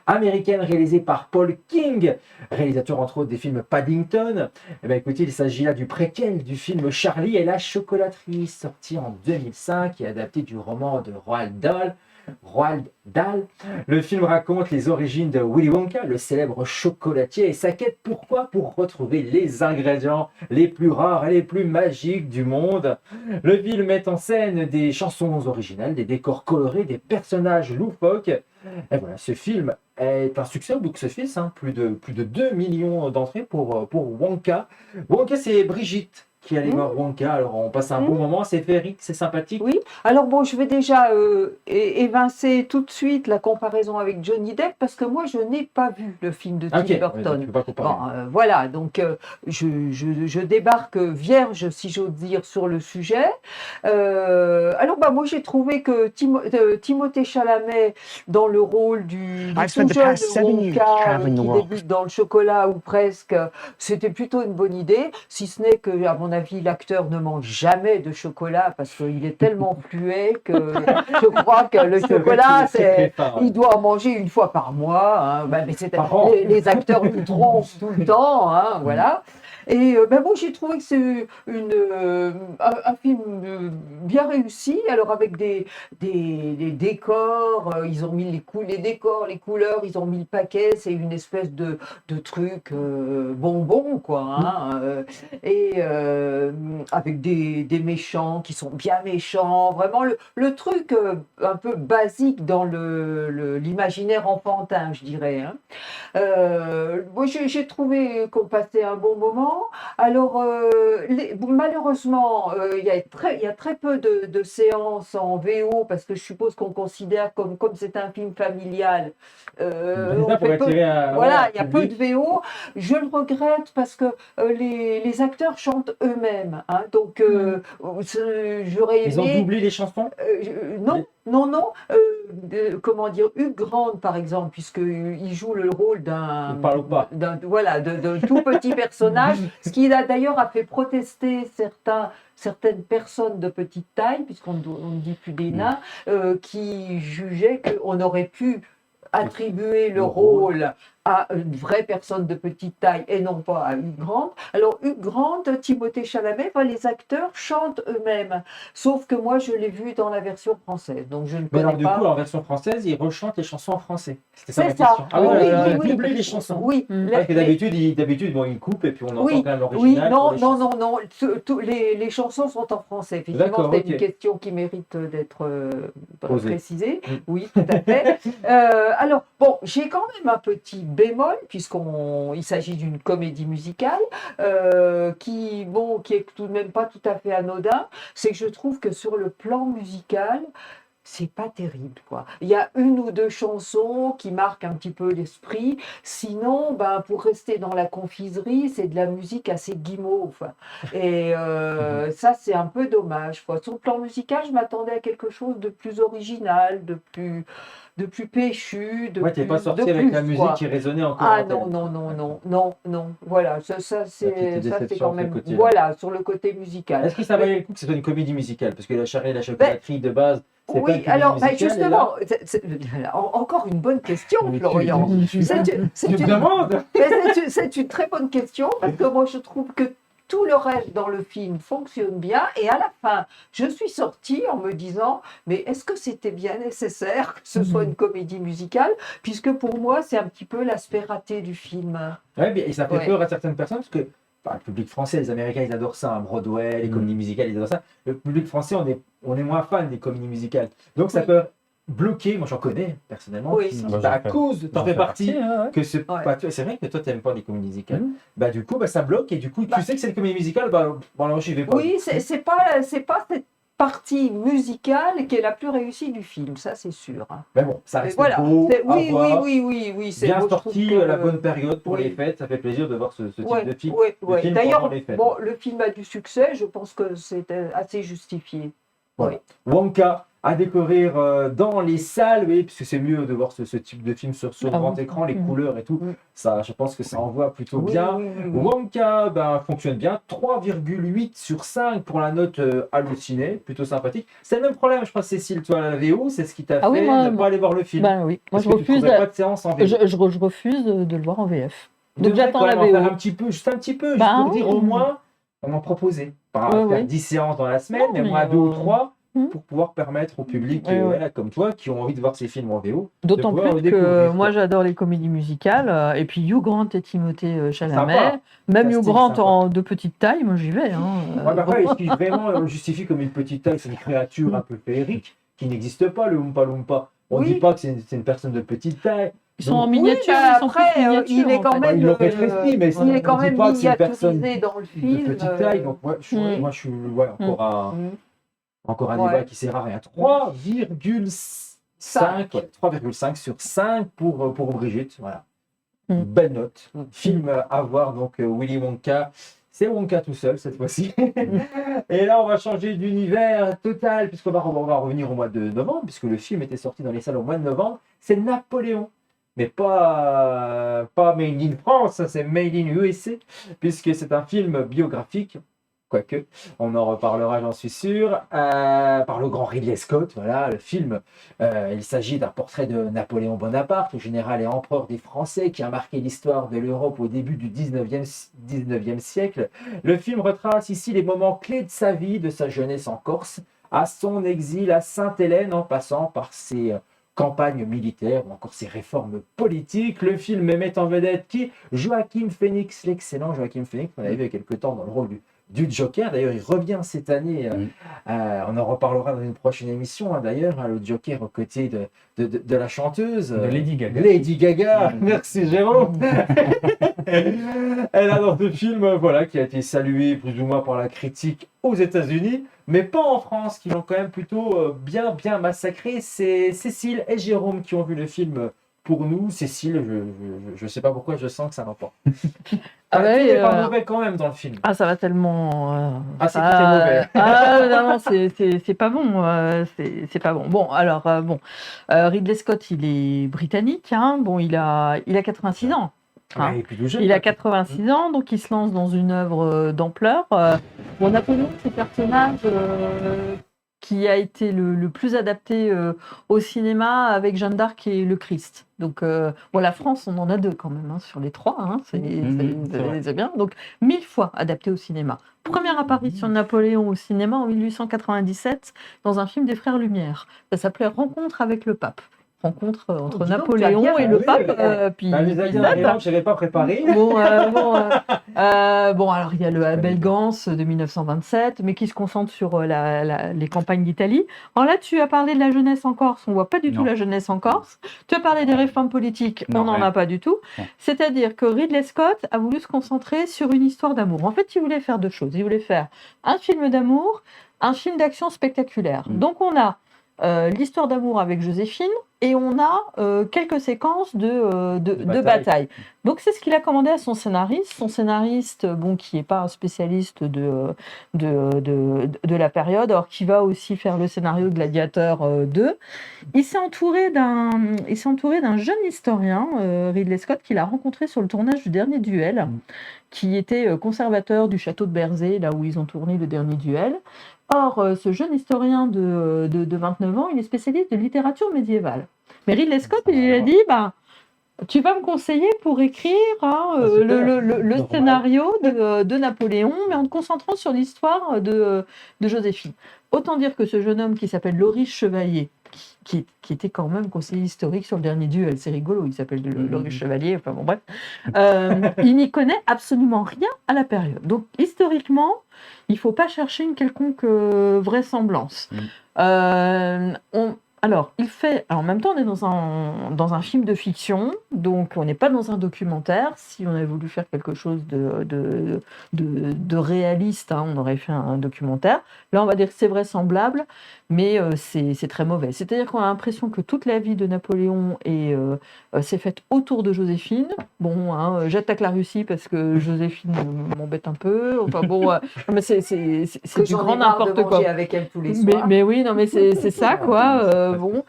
américaine réalisée par Paul King, réalisateur entre autres des films Paddington. Eh bien, écoutez, il s'agit là du préquel du film Charlie et la chocolaterie, sorti en 2005 et adapté du roman de Roald Dahl. Le film raconte les origines de Willy Wonka, le célèbre chocolatier, et sa quête pourquoi pour retrouver les ingrédients les plus rares et les plus magiques du monde. Le film met en scène des chansons originales, des décors colorés, des personnages loufoques. Et voilà, ce film est un succès au box-office, hein, plus de 2 millions d'entrées pour Wonka. Wonka, c'est Brigitte qui allait voir Wonka, alors on passe un bon moment, c'est féerique, c'est sympathique. Oui, alors bon, je vais déjà évincer tout de suite la comparaison avec Johnny Depp, parce que moi, je n'ai pas vu le film de Tim Burton. Tu peux pas comparer. Bon, voilà, donc je débarque vierge, si j'ose dire, sur le sujet. Alors, bah, moi, j'ai trouvé que Timothée Chalamet, dans le rôle du tout jeune Wonka qui débute dans le chocolat ou presque, c'était plutôt une bonne idée, si ce n'est que, à mon avis, l'acteur ne mange jamais de chocolat parce qu'il est tellement fluet que je crois que le chocolat, il doit en manger une fois par mois. Hein. Ben, mais les acteurs lui trompent tout le temps, hein, voilà. Et ben bon, j'ai trouvé que c'est un film bien réussi, alors avec des décors, ils ont mis les décors, les couleurs, ils ont mis le paquet, c'est une espèce de truc bonbon, quoi. Hein, et avec des méchants qui sont bien méchants, vraiment le truc un peu basique dans l'imaginaire enfantin, je dirais. Hein. Moi, j'ai trouvé qu'on passait un bon moment. Alors, malheureusement, il y a très peu de séances en VO, parce que je suppose qu'on considère comme c'est un film familial. Voilà, il y a peu de VO. Je le regrette parce que les acteurs chantent eux-mêmes. Hein, donc, j'aurais aimé... Ils ont doublé les chansons Non. Comment dire, Hugh Grant, par exemple, puisqu'il joue le rôle d'un tout petit personnage, ce qui d'ailleurs a fait protester certaines personnes de petite taille, puisqu'on ne dit plus des nains, qui jugeaient qu'on aurait pu attribuer le rôle à une vraie personne de petite taille et non pas à Hugh Grant. Alors Hugh Grant, Timothée Chalamet, les acteurs chantent eux-mêmes. Sauf que moi, je l'ai vu dans la version française, donc je ne connais pas. Du coup, en version française, ils rechantent les chansons en français. C'était ça ma ça. question. Ah Oui, doubler les chansons. Oui. Parce que d'habitude, ils coupent et puis on entend quand même l'original. Oui, non. Les chansons sont en français. Effectivement, c'est une question qui mérite d'être précisée. Oui, tout à fait. Alors, bon, j'ai quand même un petit bémol, puisqu'il s'agit d'une comédie musicale, qui est tout de même pas tout à fait anodin, c'est que je trouve que sur le plan musical, c'est pas terrible, quoi. Il y a une ou deux chansons qui marquent un petit peu l'esprit. Sinon, pour rester dans la confiserie, c'est de la musique assez guimauve. Et ça, c'est un peu dommage, quoi. Sur le plan musical, je m'attendais à quelque chose de plus original, de plus péchu, t'es pas sorti avec la musique qui résonnait encore. Ah non. Voilà, ça c'est quand même. Voilà, sur le côté musical. Est-ce que ça valait le coup que ce soit une comédie musicale? Parce que la Charlie et la chocolaterie de base. Oui, alors justement, encore une bonne question, Florian. C'est une très bonne question, parce que moi je trouve que tout le reste dans le film fonctionne bien, et à la fin, je suis sortie en me disant, mais est-ce que c'était bien nécessaire que ce soit une comédie musicale, puisque pour moi, c'est un petit peu l'aspect raté du film. Oui, et ça fait peur à certaines personnes, parce que le public français, les Américains, ils adorent ça, Broadway, les comédies musicales, ils adorent ça. Le public français, on est moins fan des comédies musicales. Donc ça peut bloquer, moi j'en connais personnellement, à cause, t'en fais partie, que c'est vrai que toi t'aimes pas les comédies musicales, du coup ça bloque, et du coup tu sais que c'est une comédie musicale, alors j'y vais pas. Oui, c'est pas cette partie musicale qui est la plus réussie du film, ça c'est sûr. Mais bon, ça reste beau oui, à voir. Oui, c'est bien sorti à la bonne période pour les fêtes, ça fait plaisir de voir ce type de film. D'ailleurs, le film a du succès, je pense que c'est assez justifié. Voilà. Wonka, à découvrir dans les salles, oui, puisque c'est mieux de voir ce type de film sur grand écran, les couleurs et tout. Ça, je pense que ça envoie plutôt bien. Wonka fonctionne bien, 3,8 sur 5 pour la note hallucinée, plutôt sympathique. C'est le même problème, je crois, Cécile, toi, la VO, c'est ce qui t'a fait ne pas aller voir le film. Bah oui, moi je refuse. Pas de séance en VO. Je refuse de le voir en VF. Donc j'attends la VO. Faire un petit peu, juste pour dire au moins, on m'en proposait. Pas faire 10 séances dans la semaine, mais moins 2 ou 3. Pour pouvoir permettre au public comme toi qui ont envie de voir ces films en VO. D'autant plus que moi j'adore les comédies musicales et puis Hugh Grant et Timothée Chalamet, sympa. Même Hugh Grant de petite taille, moi j'y vais. Est-ce qu'il vraiment on le justifie comme une petite taille, c'est une créature un peu féerique qui n'existe pas, le Oompa Loompa. On ne dit pas que c'est une personne de petite taille. Ils sont en miniature, il est quand même. Il l'aurait rétréci, mais il est quand même miniaturisé dans le film. De petite taille, donc moi je suis encore un débat qui sert à rien. 3,5 sur 5 pour Brigitte. Voilà. Belle note. Film à voir, donc Willy Wonka. C'est Wonka tout seul cette fois-ci. Et là, on va changer d'univers total, puisqu'on va revenir au mois de novembre, puisque le film était sorti dans les salles au mois de novembre. C'est Napoléon. Mais pas Made in France, c'est Made in USA, puisque c'est un film biographique. Quoique, on en reparlera, j'en suis sûr, par le grand Ridley Scott. Voilà, le film, il s'agit d'un portrait de Napoléon Bonaparte, le général et empereur des Français qui a marqué l'histoire de l'Europe au début du 19e siècle. Le film retrace ici les moments clés de sa vie, de sa jeunesse en Corse, à son exil à Sainte-Hélène, en passant par ses campagnes militaires ou encore ses réformes politiques. Le film met en vedette Joaquin Phoenix, l'excellent Joaquin Phoenix, qu'on avait vu il y a quelques temps dans le rôle du Joker. D'ailleurs, il revient cette année. On en reparlera dans une prochaine émission. D'ailleurs, le Joker aux côtés de la chanteuse de Lady Gaga. Lady Gaga. Merci Jérôme. Elle a dans ce film, qui a été salué plus ou moins par la critique aux États-Unis, mais pas en France, qui l'ont quand même plutôt bien massacré. C'est Cécile et Jérôme qui ont vu le film. Pour nous, Cécile, je sais pas pourquoi, je sens que ça va pas. C'est pas mauvais quand même dans le film. Ah, ça va tellement. C'est mauvais. Non, c'est pas bon. C'est pas bon. Bon, alors, Ridley Scott, il est britannique. Bon, il a 86 ans. Il a 86 ans, donc il se lance dans une œuvre d'ampleur. Napoléon, c'est le personnage qui a été le plus adapté au cinéma avec Jeanne d'Arc et le Christ. Donc, la France, on en a 2 quand même, sur les 3, c'est bien. Donc, 1000 fois adapté au cinéma. Première apparition de Napoléon au cinéma en 1897 dans un film des Frères Lumière. Ça s'appelait Rencontre avec le pape. Rencontre entre Napoléon et le pape. Je n'avais pas préparé. Alors il y a le Abel Gance de 1927, mais qui se concentre sur les campagnes d'Italie. Alors là, tu as parlé de la jeunesse en Corse, on ne voit pas du tout la jeunesse en Corse. Tu as parlé des réformes politiques, on n'en a pas du tout. C'est-à-dire que Ridley Scott a voulu se concentrer sur une histoire d'amour. En fait, il voulait faire 2 choses. Il voulait faire un film d'amour, un film d'action spectaculaire. Donc on a l'histoire d'amour avec Joséphine et on a quelques séquences de bataille. Donc c'est ce qu'il a commandé à son scénariste. Son scénariste, qui n'est pas un spécialiste de la période, alors qui va aussi faire le scénario de Gladiator 2. Il s'est entouré d'un jeune historien, Ridley Scott, qu'il a rencontré sur le tournage du Dernier Duel, qui était conservateur du château de Berzé, là où ils ont tourné le Dernier Duel. Or, ce jeune historien de 29 ans, il est spécialiste de littérature médiévale. Mais Ridley Scott, il a dit, tu vas me conseiller pour écrire le scénario de Napoléon, mais en te concentrant sur l'histoire de Joséphine. Autant dire que ce jeune homme qui s'appelle Loris Chevalier, qui était quand même conseiller historique sur le Dernier Duel, c'est rigolo, il s'appelle Loris Chevalier, il n'y connaît absolument rien à la période. Donc historiquement, il ne faut pas chercher une quelconque vraisemblance. Alors, en même temps, on est dans un film de fiction, donc on n'est pas dans un documentaire. Si on avait voulu faire quelque chose de réaliste, on aurait fait un documentaire. Là, on va dire que c'est vraisemblable, mais c'est très mauvais. C'est-à-dire qu'on a l'impression que toute la vie de Napoléon s'est faite autour de Joséphine. Bon, hein, j'attaque la Russie parce que Joséphine m'embête un peu. Enfin bon, mais c'est du grand n'importe quoi. Avec elle tous les soirs. Mais oui, non, mais c'est ça, quoi. Bon,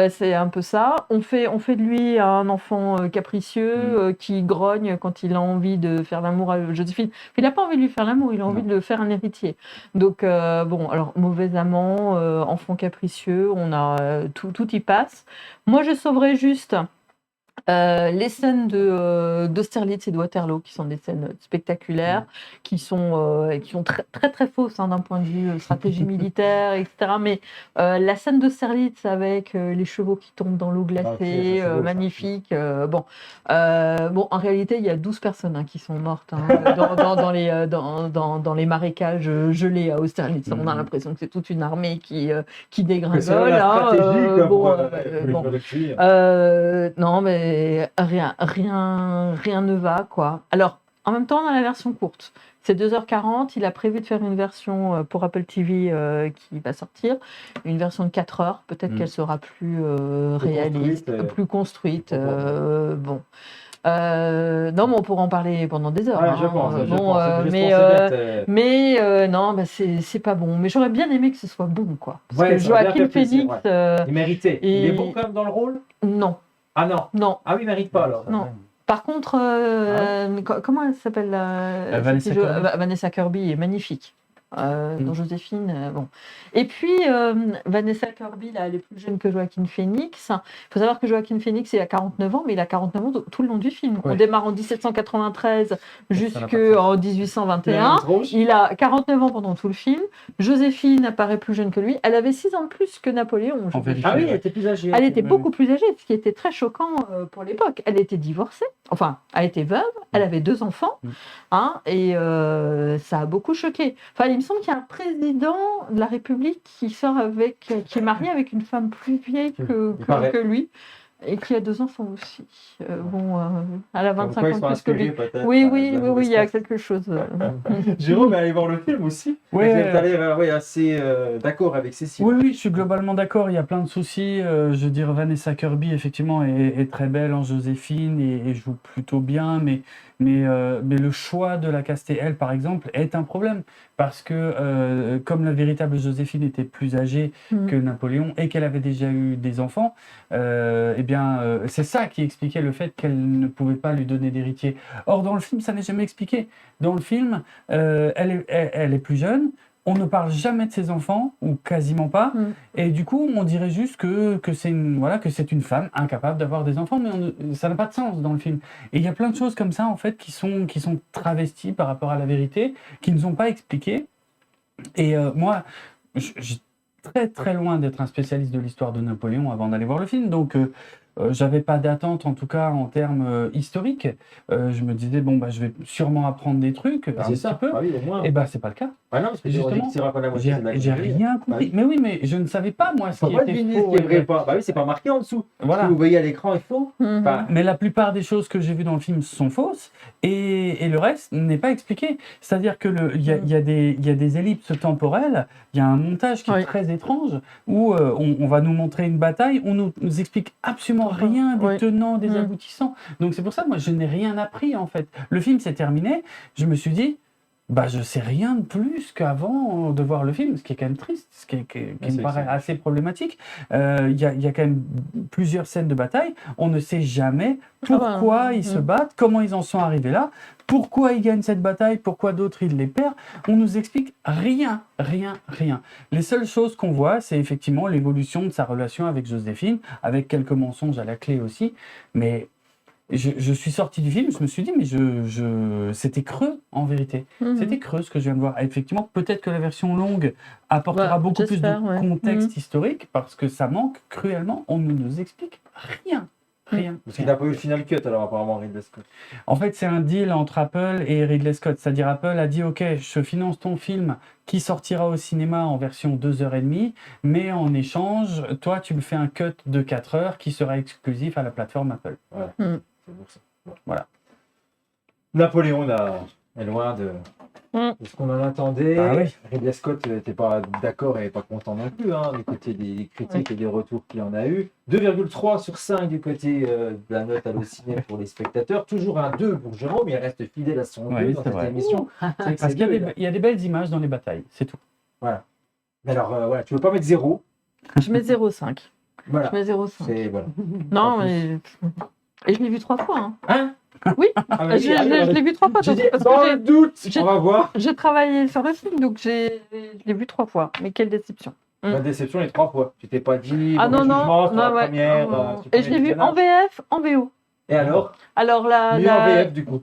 c'est un peu ça. On fait de lui un enfant capricieux qui grogne quand il a envie de faire l'amour à Joséphine. Il n'a pas envie de lui faire l'amour, il a envie de le faire un héritier. Donc, bon, alors, mauvais amant, enfant capricieux, on a tout y passe. Moi, je sauverais juste les scènes d'Austerlitz et de Waterloo, qui sont des scènes spectaculaires, qui sont très, très, très fausses hein, d'un point de vue stratégie militaire, etc. Mais la scène d'Austerlitz avec les chevaux qui tombent dans l'eau glacée, magnifique. Bon, en réalité, il y a 12 personnes hein, qui sont mortes hein, dans les marécages gelés à Austerlitz. On a l'impression que c'est toute une armée qui dégringole. Non, mais rien ne va, quoi. Alors, en même temps, dans la version courte, c'est 2h40. Il a prévu de faire une version pour Apple TV qui va sortir, une version de 4 heures. Peut-être qu'elle sera plus réaliste, plus construite. Bon. Non, mais on pourra en parler pendant des heures. Ouais, hein. je pense, Non, bah c'est pas bon. Mais j'aurais bien aimé que ce soit bon, quoi. Parce Ouais, que ça aurait bien Joaquin fait plaisir, Phoenix. il méritait. Il est bon quand même dans le rôle? Non. Ah non. Non. Ah oui, il mérite pas alors. Non. Par contre, comment elle s'appelle Vanessa Kirby est magnifique. Dans Joséphine, bon. Et puis, Vanessa Kirby, là, elle est plus jeune que Joaquin Phoenix. Il faut savoir que Joaquin Phoenix, il a 49 ans, mais il a 49 ans tout le long du film. Ouais. On démarre en 1793 jusqu'en 1821. Il a 49 ans pendant tout le film. Joséphine apparaît plus jeune que lui. Elle avait 6 ans de plus que Napoléon. Ah oui, elle était plus âgée. Elle était beaucoup plus âgée, ce qui était très choquant pour l'époque. Elle était divorcée, enfin, elle était veuve, elle avait 2 enfants, hein, et ça a beaucoup choqué. Enfin, il me semble qu'il y a un président de la République qui est marié avec une femme plus vieille que lui. Et qui a 2 enfants aussi. Elle a 25 ans de plus que lui. Oui, il y a quelque chose. Jérôme est allé voir le film aussi. Oui, vous êtes allé assez d'accord avec Cécile. Oui, je suis globalement d'accord. Il y a plein de soucis. Je veux dire, Vanessa Kirby, effectivement, est très belle en Joséphine et joue plutôt bien. Mais le choix de la caster, elle, par exemple, est un problème. Parce que, comme la véritable Joséphine était plus âgée que Napoléon et qu'elle avait déjà eu des enfants, c'est ça qui expliquait le fait qu'elle ne pouvait pas lui donner d'héritier. Or, dans le film, ça n'est jamais expliqué. Dans le film, elle est plus jeune. On ne parle jamais de ses enfants, ou quasiment pas, et du coup, on dirait juste que c'est une femme incapable d'avoir des enfants, mais ça n'a pas de sens dans le film. Et il y a plein de choses comme ça, en fait, qui sont travesties par rapport à la vérité, qui ne sont pas expliquées. Et moi, j'ai très très loin d'être un spécialiste de l'histoire de Napoléon avant d'aller voir le film, donc j'avais pas d'attente, en tout cas en termes historiques. Je me disais, je vais sûrement apprendre des trucs, un petit peu. Ah oui, au moins. Et c'est pas le cas. Ah non, parce que Justement, j'ai j'ai rien compris. Mais oui, mais je ne savais pas, moi, ce qui était faux. Ce qui est vrai, pas. Bah oui, c'est pas marqué en dessous. Voilà. Ce que vous voyez à l'écran est faux. Mais la plupart des choses que j'ai vues dans le film sont fausses, et le reste n'est pas expliqué. C'est-à-dire que il y a des ellipses temporelles, il y a un montage qui est très étrange, où on va nous montrer une bataille, on nous explique absolument rien des tenants, des aboutissants. Donc c'est pour ça que moi je n'ai rien appris en fait. Le film s'est terminé, je me suis dit, je sais rien de plus qu'avant de voir le film, ce qui est quand même triste, ce qui me paraît assez problématique. Il y a quand même plusieurs scènes de bataille, on ne sait jamais pourquoi ils se battent, comment ils en sont arrivés là, pourquoi ils gagnent cette bataille, pourquoi d'autres ils les perdent. On nous explique rien. Les seules choses qu'on voit, c'est effectivement l'évolution de sa relation avec Joséphine, avec quelques mensonges à la clé aussi, mais je suis sorti du film, je me suis dit, mais c'était creux en vérité. C'était creux ce que je viens de voir. Et effectivement, peut-être que la version longue apportera beaucoup plus de contexte historique, parce que ça manque cruellement. On ne nous explique rien. Parce qu'il n'a pas eu le final cut alors apparemment Ridley Scott. En fait, c'est un deal entre Apple et Ridley Scott. C'est-à-dire Apple a dit, ok, je finance ton film qui sortira au cinéma en version 2h30, mais en échange, toi, tu me fais un cut de 4 heures qui sera exclusif à la plateforme Apple. C'est pour ça. Voilà. Napoléon est loin Est-ce qu'on en attendait? Ah oui. Ridley Scott n'était pas d'accord et pas content non plus, hein, du côté des critiques et des retours qu'il en a eu. 2,3 sur 5 du côté de la note Allociné pour les spectateurs. Toujours un 2 pour Jérôme, il reste fidèle à son 2 dans c'est cette vrai. émission. C'est vrai que Parce c'est qu'il y a deux, il y a des belles images dans les batailles, c'est tout. Voilà. Mais alors, voilà, tu veux pas mettre 0? Je mets 0,5. Voilà. Je mets 0,5. C'est, voilà. Non, En plus. mais. Et je l'ai vu 3 fois. Hein. Hein? Oui, Ah, vas-y, je allez, l'ai vu 3 fois. J'ai dit, parce dans que le doute, j'ai- on va voir. j'ai travaillé sur le film, donc je l'ai vu 3 fois. Mais quelle déception. Ma déception est 3 fois. Tu t'es pas dit, Ah non, non, jugement sur la non, ouais. première. sur le Et je l'ai premier vu en visionnage. VF, en VO. Et alors? Alors Mieux en VF du coup.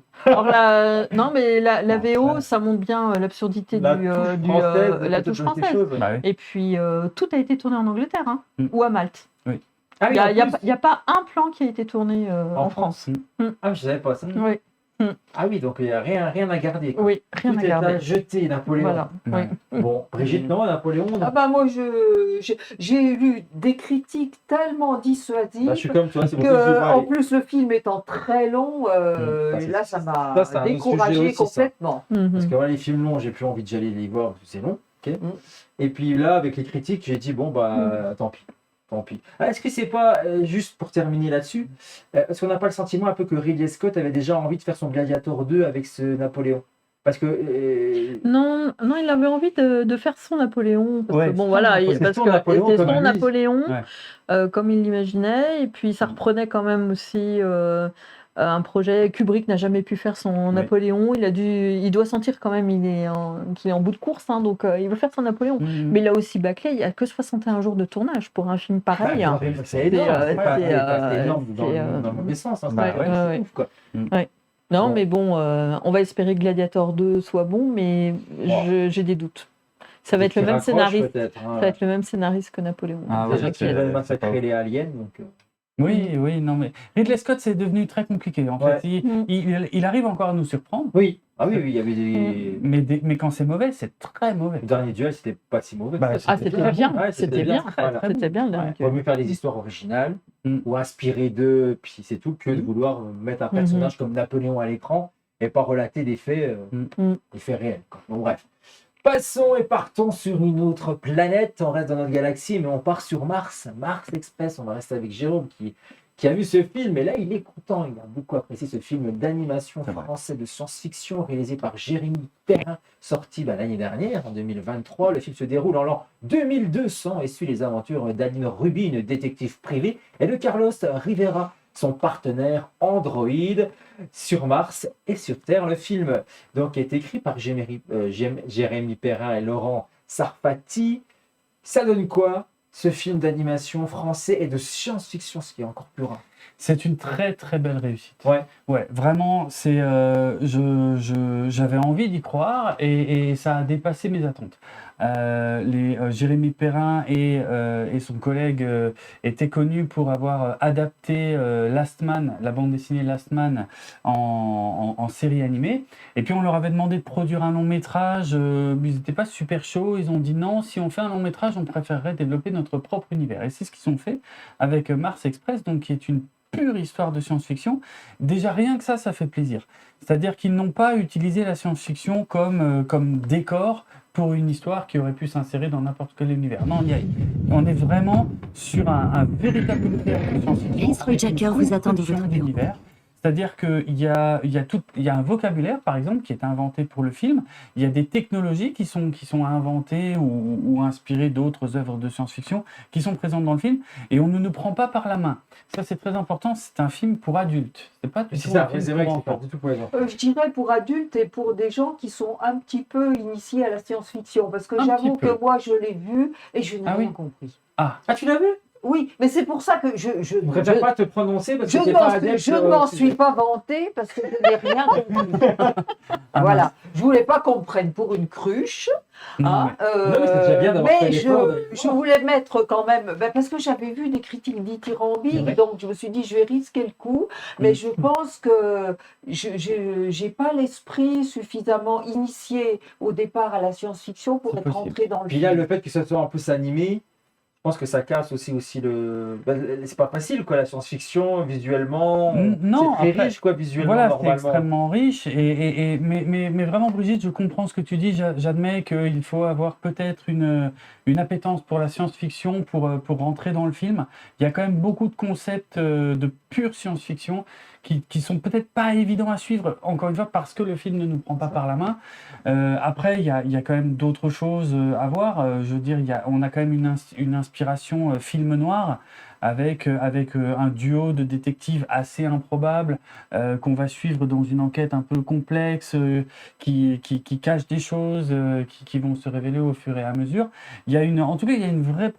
non, mais la VO, ça montre bien l'absurdité La du, touche française, la peut-être touche dans ces française. choses, ouais. Bah oui. Et puis, tout a été tourné en Angleterre hein, ou à Malte. Oui. Ah Il oui, n'y en a, plus. y a pas un plan qui a été tourné en France. Ah, je savais pas ça. Oui, Ah oui, donc il n'y a rien à garder. Quoi. oui, rien Tout à est garder. à jeter, Napoléon. Voilà. Ouais. Oui. Bon, Brigitte, non, Napoléon, non. Ah bah moi j'ai lu des critiques tellement dissuasives Bah, je suis comme toi, c'est pour ça que je que vais en aller. plus le film étant très long, Ça, c'est- là ça m'a ça, c'est un autre sujet découragé aussi, ça. complètement. Mhm. Parce que voilà, les films longs, j'ai plus envie d'y aller les voir parce que c'est long. Ok. Et puis là, avec les critiques, j'ai dit, bon, bah, tant pis. Tant pis. Ah, est-ce que c'est pas, juste pour terminer là-dessus, est-ce qu'on n'a pas le sentiment un peu que Ridley Scott avait déjà envie de faire son Gladiator 2 avec ce Napoléon? Parce que. Non, non, il avait envie de faire son Napoléon. Parce Ouais, que, bon, son voilà, Napoléon. parce C'est son que Napoléon c'était comme son lui. Napoléon, Ouais. comme il l'imaginait. Et puis, ça reprenait quand même aussi un projet. Kubrick n'a jamais pu faire son Ouais. Napoléon. Il doit sentir quand même qu'il est en bout de course. Hein, donc, il veut faire son Napoléon. Mhm. Mais il a aussi bâclé. Il n'y a que 61 jours de tournage pour un film pareil. hein. C'est énorme, C'est, c'est pas- c'est, c'est pas euh, énorme dans c'est, le mauvais sens. Hein, Bah c'est ouais. c'est Ouais. ouf, quoi. Non, Bon. mais bon, on va espérer que Gladiator 2 soit bon, mais j'ai des doutes. Ça va être le même scénariste. Ça va être le même scénariste que Napoléon. Ah, Déjà ouais, qu'il c'est- va c'est massacrer pas les aliens, donc. Oui, non, mais Ridley Scott, c'est devenu très compliqué. En Ouais. fait, il arrive encore à nous surprendre, Oui. Ah oui, il y avait des. mais quand c'est mauvais, c'est très mauvais. Le dernier duel, c'était pas si mauvais. Bah, Ah, c'était bien. Ouais, C'était bien. Voilà. C'était bien, le Ouais. dernier Il vaut mieux faire des histoires originales Mm. ou inspirées d'eux, puis c'est tout, que de vouloir mettre un personnage comme Napoléon à l'écran et pas relater des faits, des faits réels. Quoi. Bon, bref. Passons et partons sur une autre planète. On reste dans notre galaxie, mais on part sur Mars. Mars Express. On va rester avec Jérôme qui a vu ce film. Et là, il est content. Il a beaucoup apprécié ce film d'animation C'est vrai. français de science-fiction réalisé par Jérémy Perrin, sorti l'année dernière, en 2023. Le film se déroule en l'an 2200 et suit les aventures d'Aline Ruby, une détective privée, et de Carlos Rivera, son partenaire androïde, sur Mars et sur Terre. Le film donc, est écrit par Jérémy Perrin et Laurent Sarfati. Ça donne quoi, ce film d'animation français et de science-fiction, ce qui est encore plus rare? C'est une très très belle réussite. Ouais. Vraiment, j'avais envie d'y croire et ça a dépassé mes attentes. Jérémy Perrin et son collègue étaient connus pour avoir adapté Last Man, la bande dessinée Last Man en série animée. Et puis on leur avait demandé de produire un long métrage, mais ils n'étaient pas super chauds. Ils ont dit non, si on fait un long métrage, on préférerait développer notre propre univers. Et c'est ce qu'ils ont fait avec Mars Express, donc qui est une pure histoire de science-fiction. Déjà rien que ça fait plaisir. C'est-à-dire qu'ils n'ont pas utilisé la science-fiction comme décor pour une histoire qui aurait pu s'insérer dans n'importe quel univers. Non, on est vraiment sur un véritable univers de science-fiction. Ministre Jacker vous attend dans votre bureau. Univers. C'est-à-dire qu'il y a un vocabulaire, par exemple, qui est inventé pour le film. Il y a des technologies qui sont inventées ou inspirées d'autres œuvres de science-fiction qui sont présentes dans le film. Et on ne nous prend pas par la main. Ça, c'est très important. C'est un film pour adultes. C'est pas du tout un film C'est vrai que pour c'est pas enfants. du tout pour les enfants. Je dirais pour adultes et pour des gens qui sont un petit peu initiés à la science-fiction, parce que Un j'avoue petit peu. que moi je l'ai vu et je n'ai Ah rien oui. compris. Ah, Ah, tu l'as vu? Oui, mais c'est pour ça que je Je ne préfère pas te prononcer parce je que tu ne n'es pas m'en adepte. je ne m'en suis pas vantée parce que je n'ai rien compris. Ah, Voilà, je voulais pas qu'on me prenne pour une cruche. non, hein, Non, mais c'est déjà bien d'avoir fait mais l'effort je voulais mettre quand même, parce que j'avais vu des critiques dithyrambiques, donc je me suis dit je vais risquer le coup, mais je pense que je n'ai pas l'esprit suffisamment initié au départ à la science-fiction pour C'est être possible. rentré dans le Puis là, film. le fait que ça soit en plus animé, je pense que ça casse aussi le. Bah, c'est pas facile, quoi, la science-fiction, visuellement. Non, c'est très après, riche, quoi, visuellement, voilà, c'est normalement. extrêmement riche. Mais vraiment, Brigitte, je comprends ce que tu dis. J'admets qu'il faut avoir peut-être une appétence pour la science-fiction pour rentrer dans le film. Il y a quand même beaucoup de concepts de pure science-fiction qui sont peut-être pas évidents à suivre, encore une fois, parce que le film ne nous prend pas par la main. Après, il y a quand même d'autres choses à voir. Je veux dire, on a quand même une inspiration film noir avec un duo de détectives assez improbable qu'on va suivre dans une enquête un peu complexe qui cache des choses qui vont se révéler au fur et à mesure. En tout cas, il y a une vraie